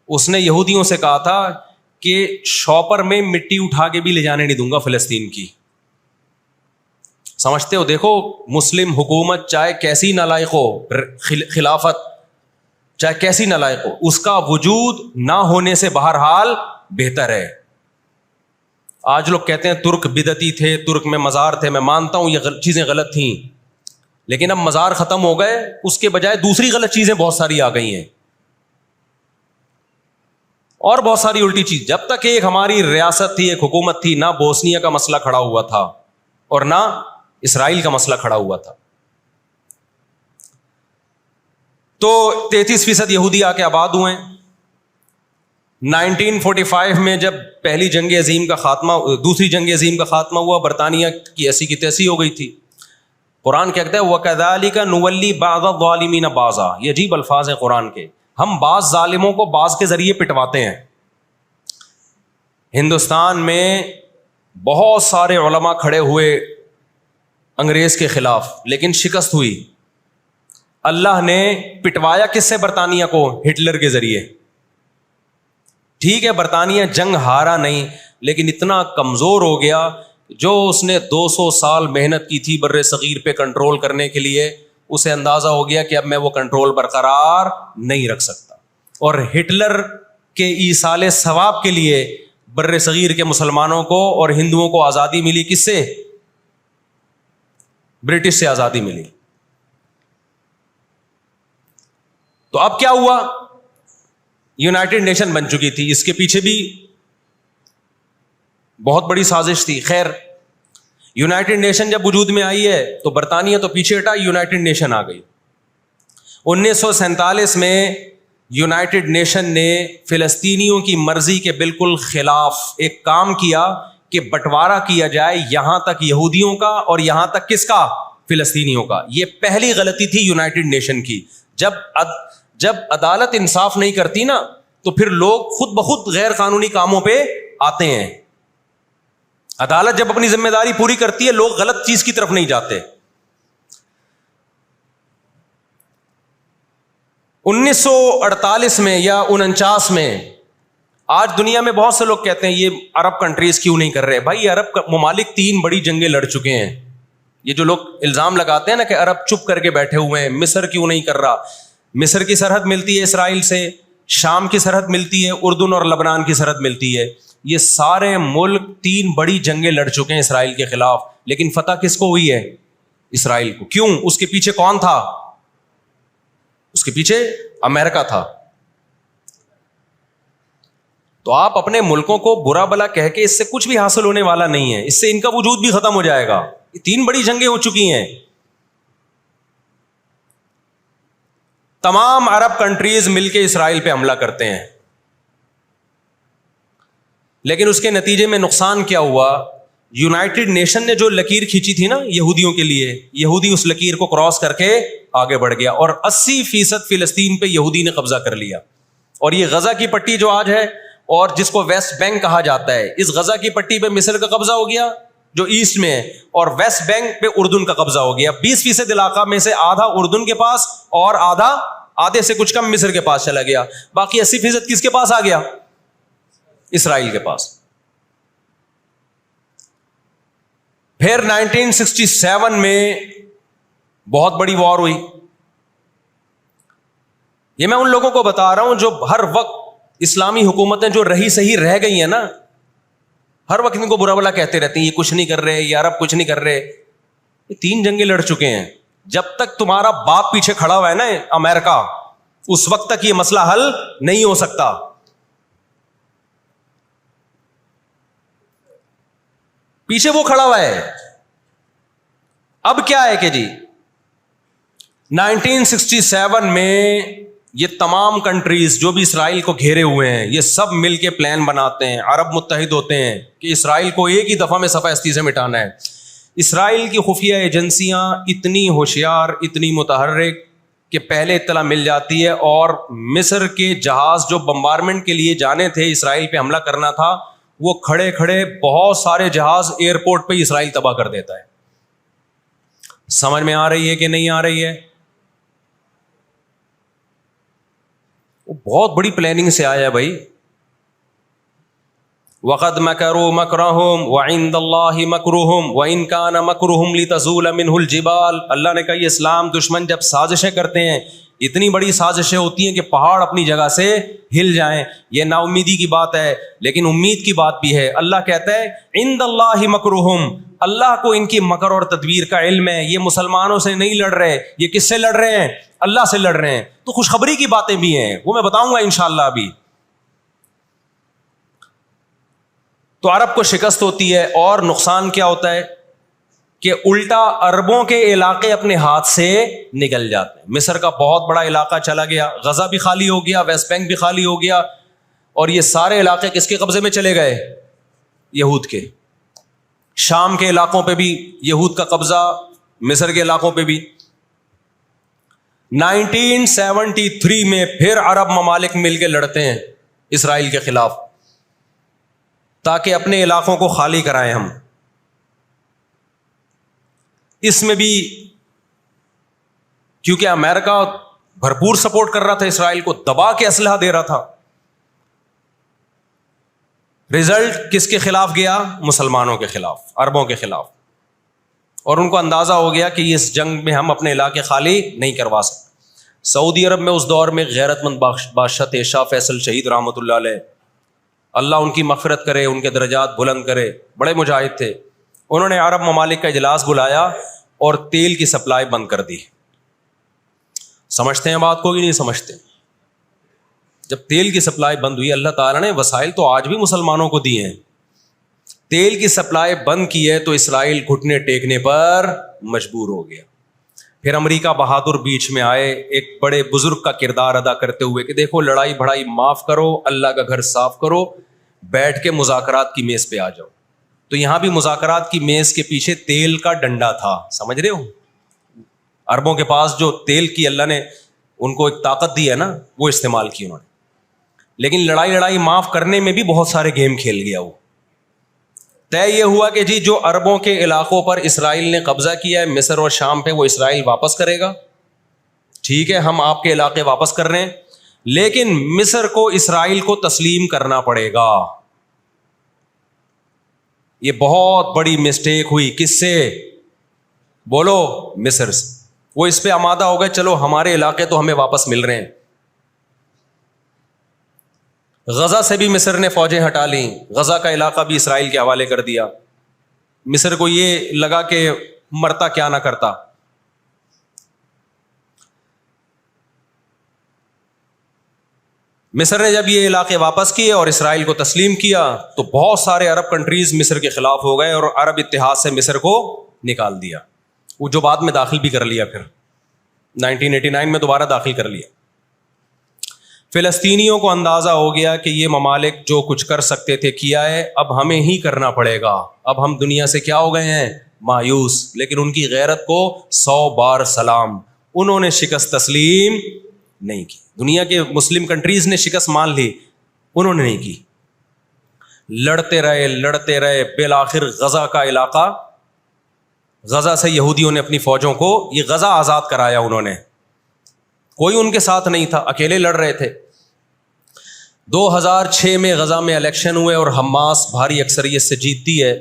A: اس نے یہودیوں سے کہا تھا کہ شاپر میں مٹی اٹھا کے بھی لے جانے نہیں دوں گا فلسطین کی. سمجھتے ہو؟ دیکھو مسلم حکومت چاہے کیسی نالائق ہو, خلافت چاہے کیسی نالائق ہو, اس کا وجود نہ ہونے سے بہرحال بہتر ہے. آج لوگ کہتے ہیں ترک بدعتی تھے, ترک میں مزار تھے. میں مانتا ہوں یہ چیزیں غلط تھیں, لیکن اب مزار ختم ہو گئے, اس کے بجائے دوسری غلط چیزیں بہت ساری آ گئی ہیں, اور بہت ساری الٹی چیز. جب تک ایک ہماری ریاست تھی, ایک حکومت تھی, نہ بوسنیا کا مسئلہ کھڑا ہوا تھا اور نہ اسرائیل کا مسئلہ کھڑا ہوا تھا. تو 33% یہودی آ کے آباد ہوئے. 1945 میں جب پہلی جنگ عظیم کا خاتمہ, دوسری جنگ عظیم کا خاتمہ ہوا, برطانیہ کی ایسی کی تیسی ہو گئی تھی. قرآن کہتا ہے وَكَذَلِكَ نُوَلِّي بَعْضَ الظَّالِمِينَ بَعْضًا, یہ عجیب الفاظ ہیں قرآن کے. ہم بعض ظالموں کو بعض کے ذریعے پٹواتے ہیں. ہندوستان میں بہت سارے علماء کھڑے ہوئے انگریز کے خلاف, لیکن شکست ہوئی. اللہ نے پٹوایا کس سے؟ برطانیہ کو, ہٹلر کے ذریعے. ٹھیک ہے برطانیہ جنگ ہارا نہیں, لیکن اتنا کمزور ہو گیا, جو اس نے 200 سال محنت کی تھی بر صغیر پہ کنٹرول کرنے کے لیے, اسے اندازہ ہو گیا کہ اب میں وہ کنٹرول برقرار نہیں رکھ سکتا. اور ہٹلر کے ایصال ثواب کے لیے بر صغیر کے مسلمانوں کو اور ہندوؤں کو آزادی ملی. کس سے؟ برٹش سے آزادی ملی. تو اب کیا ہوا؟ یونائٹڈ نیشن بن چکی تھی، اس کے پیچھے بھی بہت بڑی سازش تھی. خیر، یونائٹڈ نیشن جب وجود میں آئی ہے تو برطانیہ تو پیچھے ہٹا، یونائٹڈ نیشن آ گئی. 1947 میں یونائٹڈ نیشن نے فلسطینیوں کی مرضی کے بالکل خلاف ایک کام کیا کہ بٹوارا کیا جائے یہاں تک یہودیوں کا اور یہاں تک کس کا؟ فلسطینیوں کا. یہ پہلی غلطی تھی یونائٹڈ نیشن کی. جب عدالت انصاف نہیں کرتی نا تو پھر لوگ خود بخود غیر قانونی کاموں پہ آتے ہیں. عدالت جب اپنی ذمہ داری پوری کرتی ہے لوگ غلط چیز کی طرف نہیں جاتے. 1948 میں یا 49 میں، آج دنیا میں بہت سے لوگ کہتے ہیں یہ عرب کنٹریز کیوں نہیں کر رہے. بھائی عرب ممالک 3 بڑی جنگیں لڑ چکے ہیں. یہ جو لوگ الزام لگاتے ہیں نا کہ عرب چپ کر کے بیٹھے ہوئے ہیں، مصر کیوں نہیں کر رہا. مصر کی سرحد ملتی ہے اسرائیل سے، شام کی سرحد ملتی ہے، اردن اور لبنان کی سرحد ملتی ہے. یہ سارے ملک 3 بڑی جنگیں لڑ چکے ہیں اسرائیل کے خلاف، لیکن فتح کس کو ہوئی ہے؟ اسرائیل کو. کیوں؟ اس کے پیچھے کون تھا؟ اس کے پیچھے امریکہ تھا. تو آپ اپنے ملکوں کو برا بلا کہہ کے اس سے کچھ بھی حاصل ہونے والا نہیں ہے، اس سے ان کا وجود بھی ختم ہو جائے گا. یہ 3 بڑی جنگیں ہو چکی ہیں. تمام عرب کنٹریز مل کے اسرائیل پہ حملہ کرتے ہیں، لیکن اس کے نتیجے میں نقصان کیا ہوا؟ یونائٹڈ نیشن نے جو لکیر کھینچی تھی نا یہودیوں کے لیے، یہودی اس لکیر کو کراس کر کے آگے بڑھ گیا اور 80% فلسطین پہ یہودی نے قبضہ کر لیا. اور یہ غزہ کی پٹی جو آج ہے اور جس کو ویسٹ بینک کہا جاتا ہے، اس غزہ کی پٹی پہ مصر کا قبضہ ہو گیا جو ایسٹ میں ہے، اور ویسٹ بینک پہ اردن کا قبضہ ہو گیا. 20% علاقہ میں سے آدھا اردن کے پاس اور آدھے سے کچھ کم مصر کے پاس چلا گیا. باقی 80% کس کے پاس آ گیا؟ اسرائیل کے پاس. پھر 1967 میں بہت بڑی وار ہوئی. یہ میں ان لوگوں کو بتا رہا ہوں جو ہر وقت اسلامی حکومتیں جو رہی صحیح رہ گئی ہیں نا، ہر وقت ان کو برا بلا کہتے رہتے ہیں یہ کچھ نہیں کر رہے، یہ عرب کچھ نہیں کر رہے. یہ 3 جنگیں لڑ چکے ہیں. جب تک تمہارا باپ پیچھے کھڑا ہوا ہے نا امریکہ، اس وقت تک یہ مسئلہ حل نہیں ہو سکتا. پیچھے وہ کھڑا ہوا ہے. اب کیا ہے کہ جی 1967 میں یہ تمام کنٹریز جو بھی اسرائیل کو گھیرے ہوئے ہیں یہ سب مل کے پلان بناتے ہیں، عرب متحد ہوتے ہیں کہ اسرائیل کو ایک ہی دفعہ میں صفحہ ہستی سے مٹانا ہے. اسرائیل کی خفیہ ایجنسیاں اتنی ہوشیار، اتنی متحرک کہ پہلے اطلاع مل جاتی ہے، اور مصر کے جہاز جو بمبارمنٹ کے لیے جانے تھے، اسرائیل پہ حملہ کرنا تھا، وہ کھڑے کھڑے بہت سارے جہاز ایئرپورٹ پہ اسرائیل تباہ کر دیتا ہے. سمجھ میں آ رہی ہے کہ نہیں آ رہی ہے؟ وہ بہت بڑی پلاننگ سے آیا ہے بھائی. وَقَدْ مَكَرُوا مَكْرَهُمْ وَعِنْدَ اللَّهِ مَكْرُهُمْ وَإِنْ كَانَ مَكْرُهُمْ لِتَزُولَ مِنْهُ الْجِبَالُ. اللہ نے کہا یہ اسلام دشمن جب سازشیں کرتے ہیں، اتنی بڑی سازشیں ہوتی ہیں کہ پہاڑ اپنی جگہ سے ہل جائیں. یہ نا امیدی کی بات ہے لیکن امید کی بات بھی ہے. اللہ کہتا ہے عند اللہ مکرہم، اللہ کو ان کی مکر اور تدبیر کا علم ہے. یہ مسلمانوں سے نہیں لڑ رہے، یہ کس سے لڑ رہے ہیں؟ اللہ سے لڑ رہے ہیں. تو خوشخبری کی باتیں بھی ہیں، وہ میں بتاؤں گا انشاءاللہ ابھی. تو عرب کو شکست ہوتی ہے اور نقصان کیا ہوتا ہے کہ الٹا عربوں کے علاقے اپنے ہاتھ سے نکل جاتے ہیں. مصر کا بہت بڑا علاقہ چلا گیا، غزہ بھی خالی ہو گیا، ویسٹ بینک بھی خالی ہو گیا، اور یہ سارے علاقے کس کے قبضے میں چلے گئے؟ یہود کے. شام کے علاقوں پہ بھی یہود کا قبضہ، مصر کے علاقوں پہ بھی. 1973 میں پھر عرب ممالک مل کے لڑتے ہیں اسرائیل کے خلاف تاکہ اپنے علاقوں کو خالی کرائیں ہم. اس میں بھی کیونکہ امریکہ بھرپور سپورٹ کر رہا تھا اسرائیل کو، دبا کے اسلحہ دے رہا تھا. رزلٹ کس کے خلاف گیا؟ مسلمانوں کے خلاف، عربوں کے خلاف. اور ان کو اندازہ ہو گیا کہ اس جنگ میں ہم اپنے علاقے خالی نہیں کروا سکتے. سعودی عرب میں اس دور میں غیرت مند بادشاہ تھے شاہ فیصل شہید رحمۃ اللہ علیہ، اللہ ان کی مغفرت کرے، ان کے درجات بلند کرے، بڑے مجاہد تھے. انہوں نے عرب ممالک کا اجلاس بلایا اور تیل کی سپلائی بند کر دی. سمجھتے ہیں بات کو کہ نہیں سمجھتے؟ جب تیل کی سپلائی بند ہوئی، اللہ تعالیٰ نے وسائل تو آج بھی مسلمانوں کو دیے ہیں، تیل کی سپلائی بند کی ہے تو اسرائیل گھٹنے ٹیکنے پر مجبور ہو گیا۔ پھر امریکہ بہادر بیچ میں آئے ایک بڑے بزرگ کا کردار ادا کرتے ہوئے کہ دیکھو لڑائی بھڑائی معاف کرو، اللہ کا گھر صاف کرو، بیٹھ کے مذاکرات کی میز پہ آ جاؤ۔ تو یہاں بھی مذاکرات کی میز کے پیچھے تیل کا ڈنڈا تھا، سمجھ رہے ہو؟ عربوں کے پاس جو تیل کی اللہ نے ان کو ایک طاقت دی ہے نا، وہ استعمال کی انہوں نے، لیکن لڑائی معاف کرنے میں بھی بہت سارے گیم کھیل گیا وہ۔ طے یہ ہوا کہ جی جو عربوں کے علاقوں پر اسرائیل نے قبضہ کیا ہے، مصر اور شام پہ، وہ اسرائیل واپس کرے گا، ٹھیک ہے، ہم آپ کے علاقے واپس کر رہے ہیں، لیکن مصر کو اسرائیل کو تسلیم کرنا پڑے گا۔ یہ بہت بڑی مسٹیک ہوئی، کس سے؟ بولو، مصر سے۔ وہ اس پہ آمادہ ہو گئے، چلو ہمارے علاقے تو ہمیں واپس مل رہے ہیں۔ غزہ سے بھی مصر نے فوجیں ہٹا لیں، غزہ کا علاقہ بھی اسرائیل کے حوالے کر دیا۔ مصر کو یہ لگا کہ مرتا کیا نہ کرتا۔ مصر نے جب یہ علاقے واپس کیے اور اسرائیل کو تسلیم کیا تو بہت سارے عرب کنٹریز مصر کے خلاف ہو گئے اور عرب اتحاد سے مصر کو نکال دیا، وہ جو بعد میں داخل بھی کر لیا، پھر 1989 میں دوبارہ داخل کر لیا۔ فلسطینیوں کو اندازہ ہو گیا کہ یہ ممالک جو کچھ کر سکتے تھے کیا ہے، اب ہمیں ہی کرنا پڑے گا، اب ہم دنیا سے کیا ہو گئے ہیں؟ مایوس۔ لیکن ان کی غیرت کو 100 بار سلام، انہوں نے شکست تسلیم نہیں کی۔ دنیا کے مسلم کنٹریز نے شکست مان لی، انہوں نے نہیں کی، لڑتے رہے، بالآخر غزہ کا علاقہ، غزہ سے یہودیوں نے اپنی فوجوں کو یہ غزہ آزاد کرایا، انہوں نے، کوئی ان کے ساتھ نہیں تھا، اکیلے لڑ رہے تھے۔ 2006 میں غزہ میں الیکشن ہوئے اور حماس بھاری اکثریت سے جیتتی ہے۔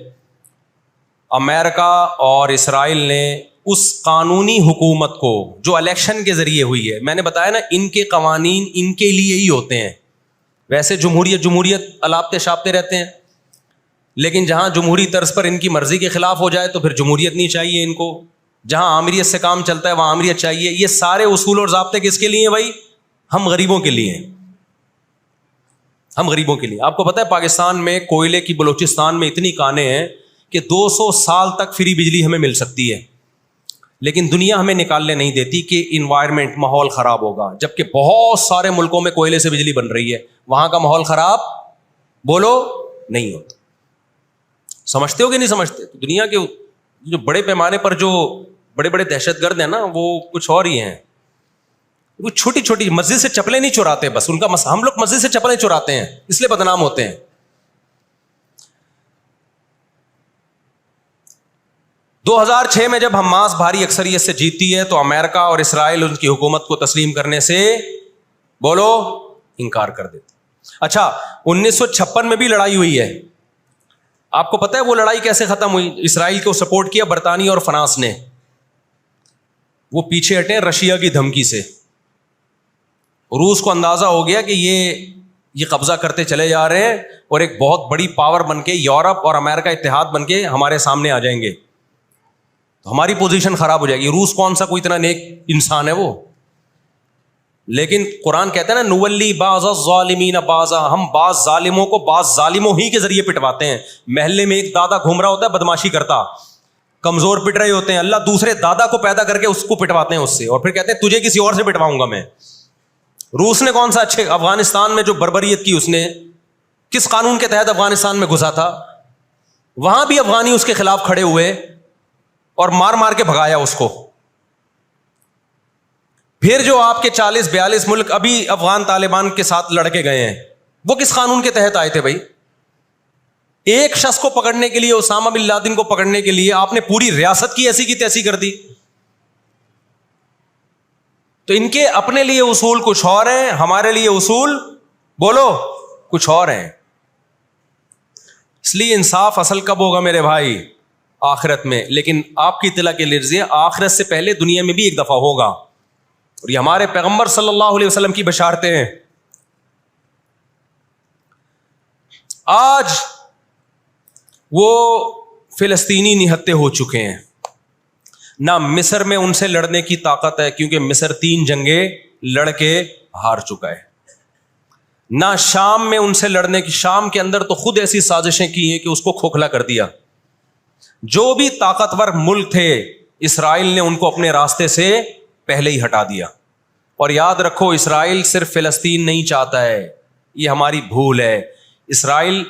A: امریکہ اور اسرائیل نے اس قانونی حکومت کو جو الیکشن کے ذریعے ہوئی ہے، میں نے بتایا نا ان کے قوانین ان کے لیے ہی ہوتے ہیں، ویسے جمہوریت الاپتے شاپتے رہتے ہیں، لیکن جہاں جمہوری طرز پر ان کی مرضی کے خلاف ہو جائے تو پھر جمہوریت نہیں چاہیے ان کو، جہاں آمریت سے کام چلتا ہے وہاں آمریت چاہیے۔ یہ سارے اصول اور ضابطے کس کے لیے ہیں بھائی؟ ہم غریبوں کے لیے ہیں، ہم غریبوں کے لیے۔ آپ کو پتہ ہے پاکستان میں کوئلے کی بلوچستان میں اتنی کانیں ہیں کہ 200 سال تک فری بجلی ہمیں مل سکتی ہے، لیکن دنیا ہمیں نکالنے نہیں دیتی کہ انوائرمنٹ، ماحول خراب ہوگا، جبکہ بہت سارے ملکوں میں کوئلے سے بجلی بن رہی ہے، وہاں کا ماحول خراب بولو نہیں ہوتا۔ سمجھتے ہو کہ نہیں سمجھتے؟ تو دنیا کے جو بڑے پیمانے پر جو بڑے بڑے دہشت گرد ہیں نا، وہ کچھ اور ہی ہیں، وہ چھوٹی چھوٹی مسجد سے چپلیں نہیں چراتے، بس ان کا ہم لوگ مسجد سے چپلیں چراتے ہیں اس لیے بدنام ہوتے ہیں۔ 2006 میں جب حماس بھاری اکثریت سے جیتی ہے تو امریکہ اور اسرائیل ان کی حکومت کو تسلیم کرنے سے بولو انکار کر دیتے۔ اچھا، 1956 میں بھی لڑائی ہوئی ہے، آپ کو پتہ ہے وہ لڑائی کیسے ختم ہوئی؟ اسرائیل کو سپورٹ کیا برطانیہ اور فرانس نے، وہ پیچھے ہٹے رشیا کی دھمکی سے۔ روس کو اندازہ ہو گیا کہ یہ قبضہ کرتے چلے جا رہے ہیں اور ایک بہت بڑی پاور بن کے یورپ اور امریکہ اتحاد بن کے ہمارے سامنے آ جائیں گے، تو ہماری پوزیشن خراب ہو جائے گی۔ روس کون سا کوئی اتنا نیک انسان ہے وہ، لیکن قرآن کہتا ہے نا نولی بعض الظالمین بعضا، ہم بعض ظالموں کو بعض ظالموں ہی کے ذریعے پٹواتے ہیں۔ محلے میں ایک دادا گھوم رہا ہوتا ہے بدماشی کرتا، کمزور پٹ رہے ہوتے ہیں، اللہ دوسرے دادا کو پیدا کر کے اس کو پٹواتے ہیں اس سے، اور پھر کہتے ہیں تجھے کسی اور سے پٹواؤں گا میں۔ روس نے کون سا اچھے افغانستان میں جو بربریت کی، اس نے کس قانون کے تحت افغانستان میں گھسا تھا؟ وہاں بھی افغانی اس کے خلاف کھڑے ہوئے اور مار مار کے بھگایا اس کو۔ پھر جو آپ کے 40-42 ملک ابھی افغان طالبان کے ساتھ لڑ کے گئے ہیں، وہ کس قانون کے تحت آئے تھے بھائی؟ ایک شخص کو پکڑنے کے لیے، اسامہ بن لادن کو پکڑنے کے لیے آپ نے پوری ریاست کی ایسی کی تیسی کر دی۔ تو ان کے اپنے لیے اصول کچھ اور ہیں، ہمارے لیے اصول بولو کچھ اور ہیں۔ اس لیے انصاف اصل کب ہوگا میرے بھائی؟ آخرت میں۔ لیکن آپ کی اطلاع کے لیے آخرت سے پہلے دنیا میں بھی ایک دفعہ ہوگا، اور یہ ہمارے پیغمبر صلی اللہ علیہ وسلم کی بشارتیں ہیں۔ آج وہ فلسطینی نہتے ہو چکے ہیں، نہ مصر میں ان سے لڑنے کی طاقت ہے کیونکہ مصر 3 جنگیں لڑ کے ہار چکا ہے. نہ شام میں ان سے لڑنے کی، شام کے اندر تو خود ایسی سازشیں کی ہیں کہ اس کو کھوکھلا کر دیا. جو بھی طاقتور ملک تھے اسرائیل نے ان کو اپنے راستے سے پہلے ہی ہٹا دیا. اور یاد رکھو اسرائیل صرف فلسطین نہیں چاہتا ہے، یہ ہماری بھول ہے. اسرائیل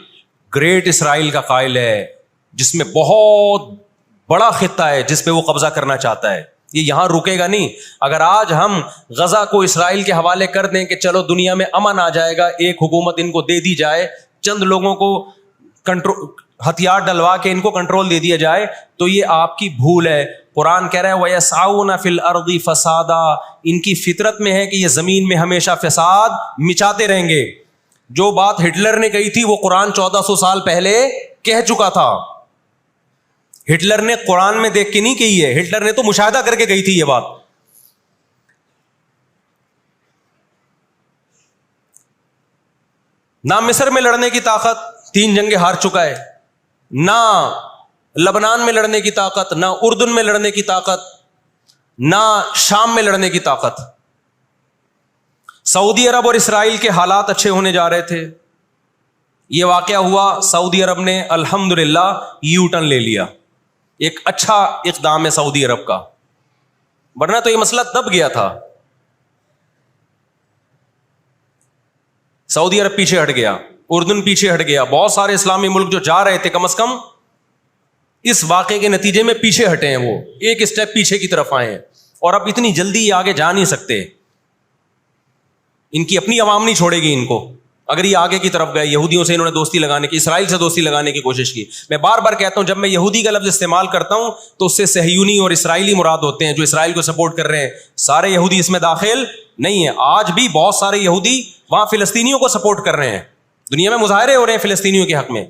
A: گریٹ اسرائیل کا قائل ہے جس میں بہت بڑا خطہ ہے جس پہ وہ قبضہ کرنا چاہتا ہے. یہ یہاں رکے گا نہیں. اگر آج ہم غزہ کو اسرائیل کے حوالے کر دیں کہ چلو دنیا میں امن آ جائے گا، ایک حکومت ان کو دے دی جائے، چند لوگوں کو ہتھیار ڈلوا کے ان کو کنٹرول دے دیا جائے، تو یہ آپ کی بھول ہے. قرآن کہہ رہا ہے وَيَسْعَوْنَ فِي الْأَرْضِ فَسَادًا، ان کی فطرت میں ہے کہ یہ زمین میں ہمیشہ فساد مچاتے رہیں گے. جو بات ہٹلر نے کہی تھی وہ قرآن 1400 سال پہلے کہہ چکا تھا. ہٹلر نے قرآن میں دیکھ کے نہیں کہی ہے، ہٹلر نے تو مشاہدہ کر کے کہی تھی یہ بات. نہ مصر میں لڑنے کی طاقت، 3 جنگیں ہار چکا ہے. نہ لبنان میں لڑنے کی طاقت، نہ اردن میں لڑنے کی طاقت، نہ شام میں لڑنے کی طاقت. سعودی عرب اور اسرائیل کے حالات اچھے ہونے جا رہے تھے. یہ واقعہ ہوا، سعودی عرب نے الحمدللہ یو ٹرن لے لیا. ایک اچھا اقدام ہے سعودی عرب کا، ورنہ تو یہ مسئلہ دب گیا تھا. سعودی عرب پیچھے ہٹ گیا، اردن پیچھے ہٹ گیا. بہت سارے اسلامی ملک جو جا رہے تھے کم از کم اس واقعے کے نتیجے میں پیچھے ہٹے ہیں، وہ ایک اسٹیپ پیچھے کی طرف آئے ہیں. اور اب اتنی جلدی یہ آگے جا نہیں سکتے، ان کی اپنی عوام نہیں چھوڑے گی ان کو. اگر یہ آگے کی طرف گئے، یہودیوں سے انہوں نے دوستی لگانے کی، اسرائیل سے دوستی لگانے کی کوشش کی. میں بار بار کہتا ہوں جب میں یہودی کا لفظ استعمال کرتا ہوں تو اس سے صہیونی اور اسرائیلی مراد ہوتے ہیں جو اسرائیل کو سپورٹ کر رہے ہیں. سارے یہودی اس میں داخل نہیں ہیں. آج بھی بہت سارے یہودی وہاں فلسطینیوں کو سپورٹ کر رہے ہیں، دنیا میں مظاہرے ہو رہے ہیں فلسطینیوں کے حق میں.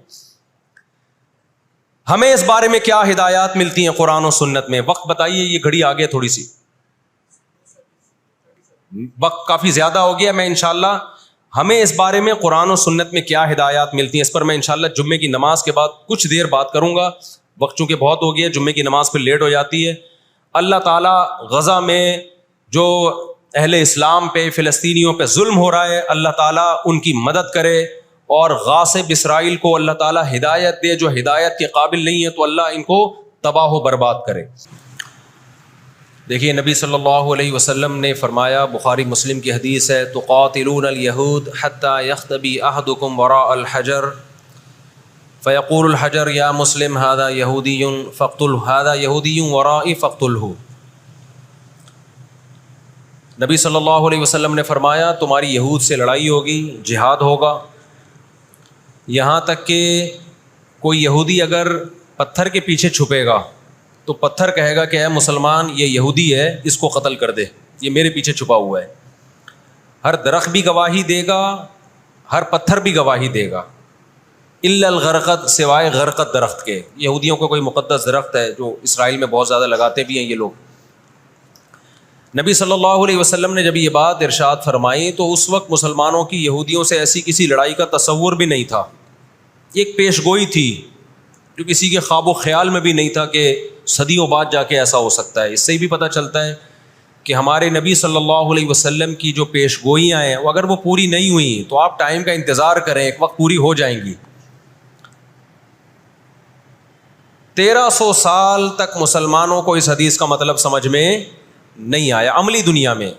A: ہمیں اس بارے میں کیا ہدایات ملتی ہیں قرآن و سنت میں؟ وقت بتائیے، یہ گھڑی آگے تھوڑی سی، وقت کافی زیادہ ہو گیا. میں انشاءاللہ ہمیں اس بارے میں قرآن و سنت میں کیا ہدایات ملتی ہیں اس پر میں انشاءاللہ جمعے کی نماز کے بعد کچھ دیر بات کروں گا. وقت چونکہ بہت ہو گیا، جمعے کی نماز پھر لیٹ ہو جاتی ہے. اللہ تعالیٰ غزہ میں جو اہل اسلام پہ، فلسطینیوں پہ ظلم ہو رہا ہے، اللہ تعالیٰ ان کی مدد کرے اور غاصب اسرائیل کو اللہ تعالیٰ ہدایت دے. جو ہدایت کے قابل نہیں ہے تو اللہ ان کو تباہ و برباد کرے. دیکھیے نبی صلی اللہ علیہ وسلم نے فرمایا، بخاری مسلم کی حدیث ہے، تقاتلون الیہود حتی یختبی احدکم وراء الحجر فیقول الحجر یا مسلم ھذا یہودی فاقتلہ، ھذا یہودی ورائی فاقتلہ. نبی صلی اللہ علیہ وسلم نے فرمایا تمہاری یہود سے لڑائی ہوگی، جہاد ہوگا، یہاں تک کہ کوئی یہودی اگر پتھر کے پیچھے چھپے گا تو پتھر کہے گا کہ اے مسلمان یہ یہودی ہے، اس کو قتل کر دے، یہ میرے پیچھے چھپا ہوا ہے. ہر درخت بھی گواہی دے گا، ہر پتھر بھی گواہی دے گا، الا الغرقد، سوائے غرقد درخت کے. یہودیوں کا کوئی مقدس درخت ہے جو اسرائیل میں بہت زیادہ لگاتے بھی ہیں یہ لوگ. نبی صلی اللہ علیہ وسلم نے جب یہ بات ارشاد فرمائی تو اس وقت مسلمانوں کی یہودیوں سے ایسی کسی لڑائی کا تصور بھی نہیں تھا. ایک پیش گوئی تھی جو کسی کے خواب و خیال میں بھی نہیں تھا کہ صدیوں بعد جا کے ایسا ہو سکتا ہے. اس سے بھی پتہ چلتا ہے کہ ہمارے نبی صلی اللہ علیہ وسلم کی جو پیش گوئیاں ہیں وہ اگر وہ پوری نہیں ہوئیں تو آپ ٹائم کا انتظار کریں، ایک وقت پوری ہو جائیں گی. 1300 سال تک مسلمانوں کو اس حدیث کا مطلب سمجھ میں نہیں آیا. عملی دنیا میں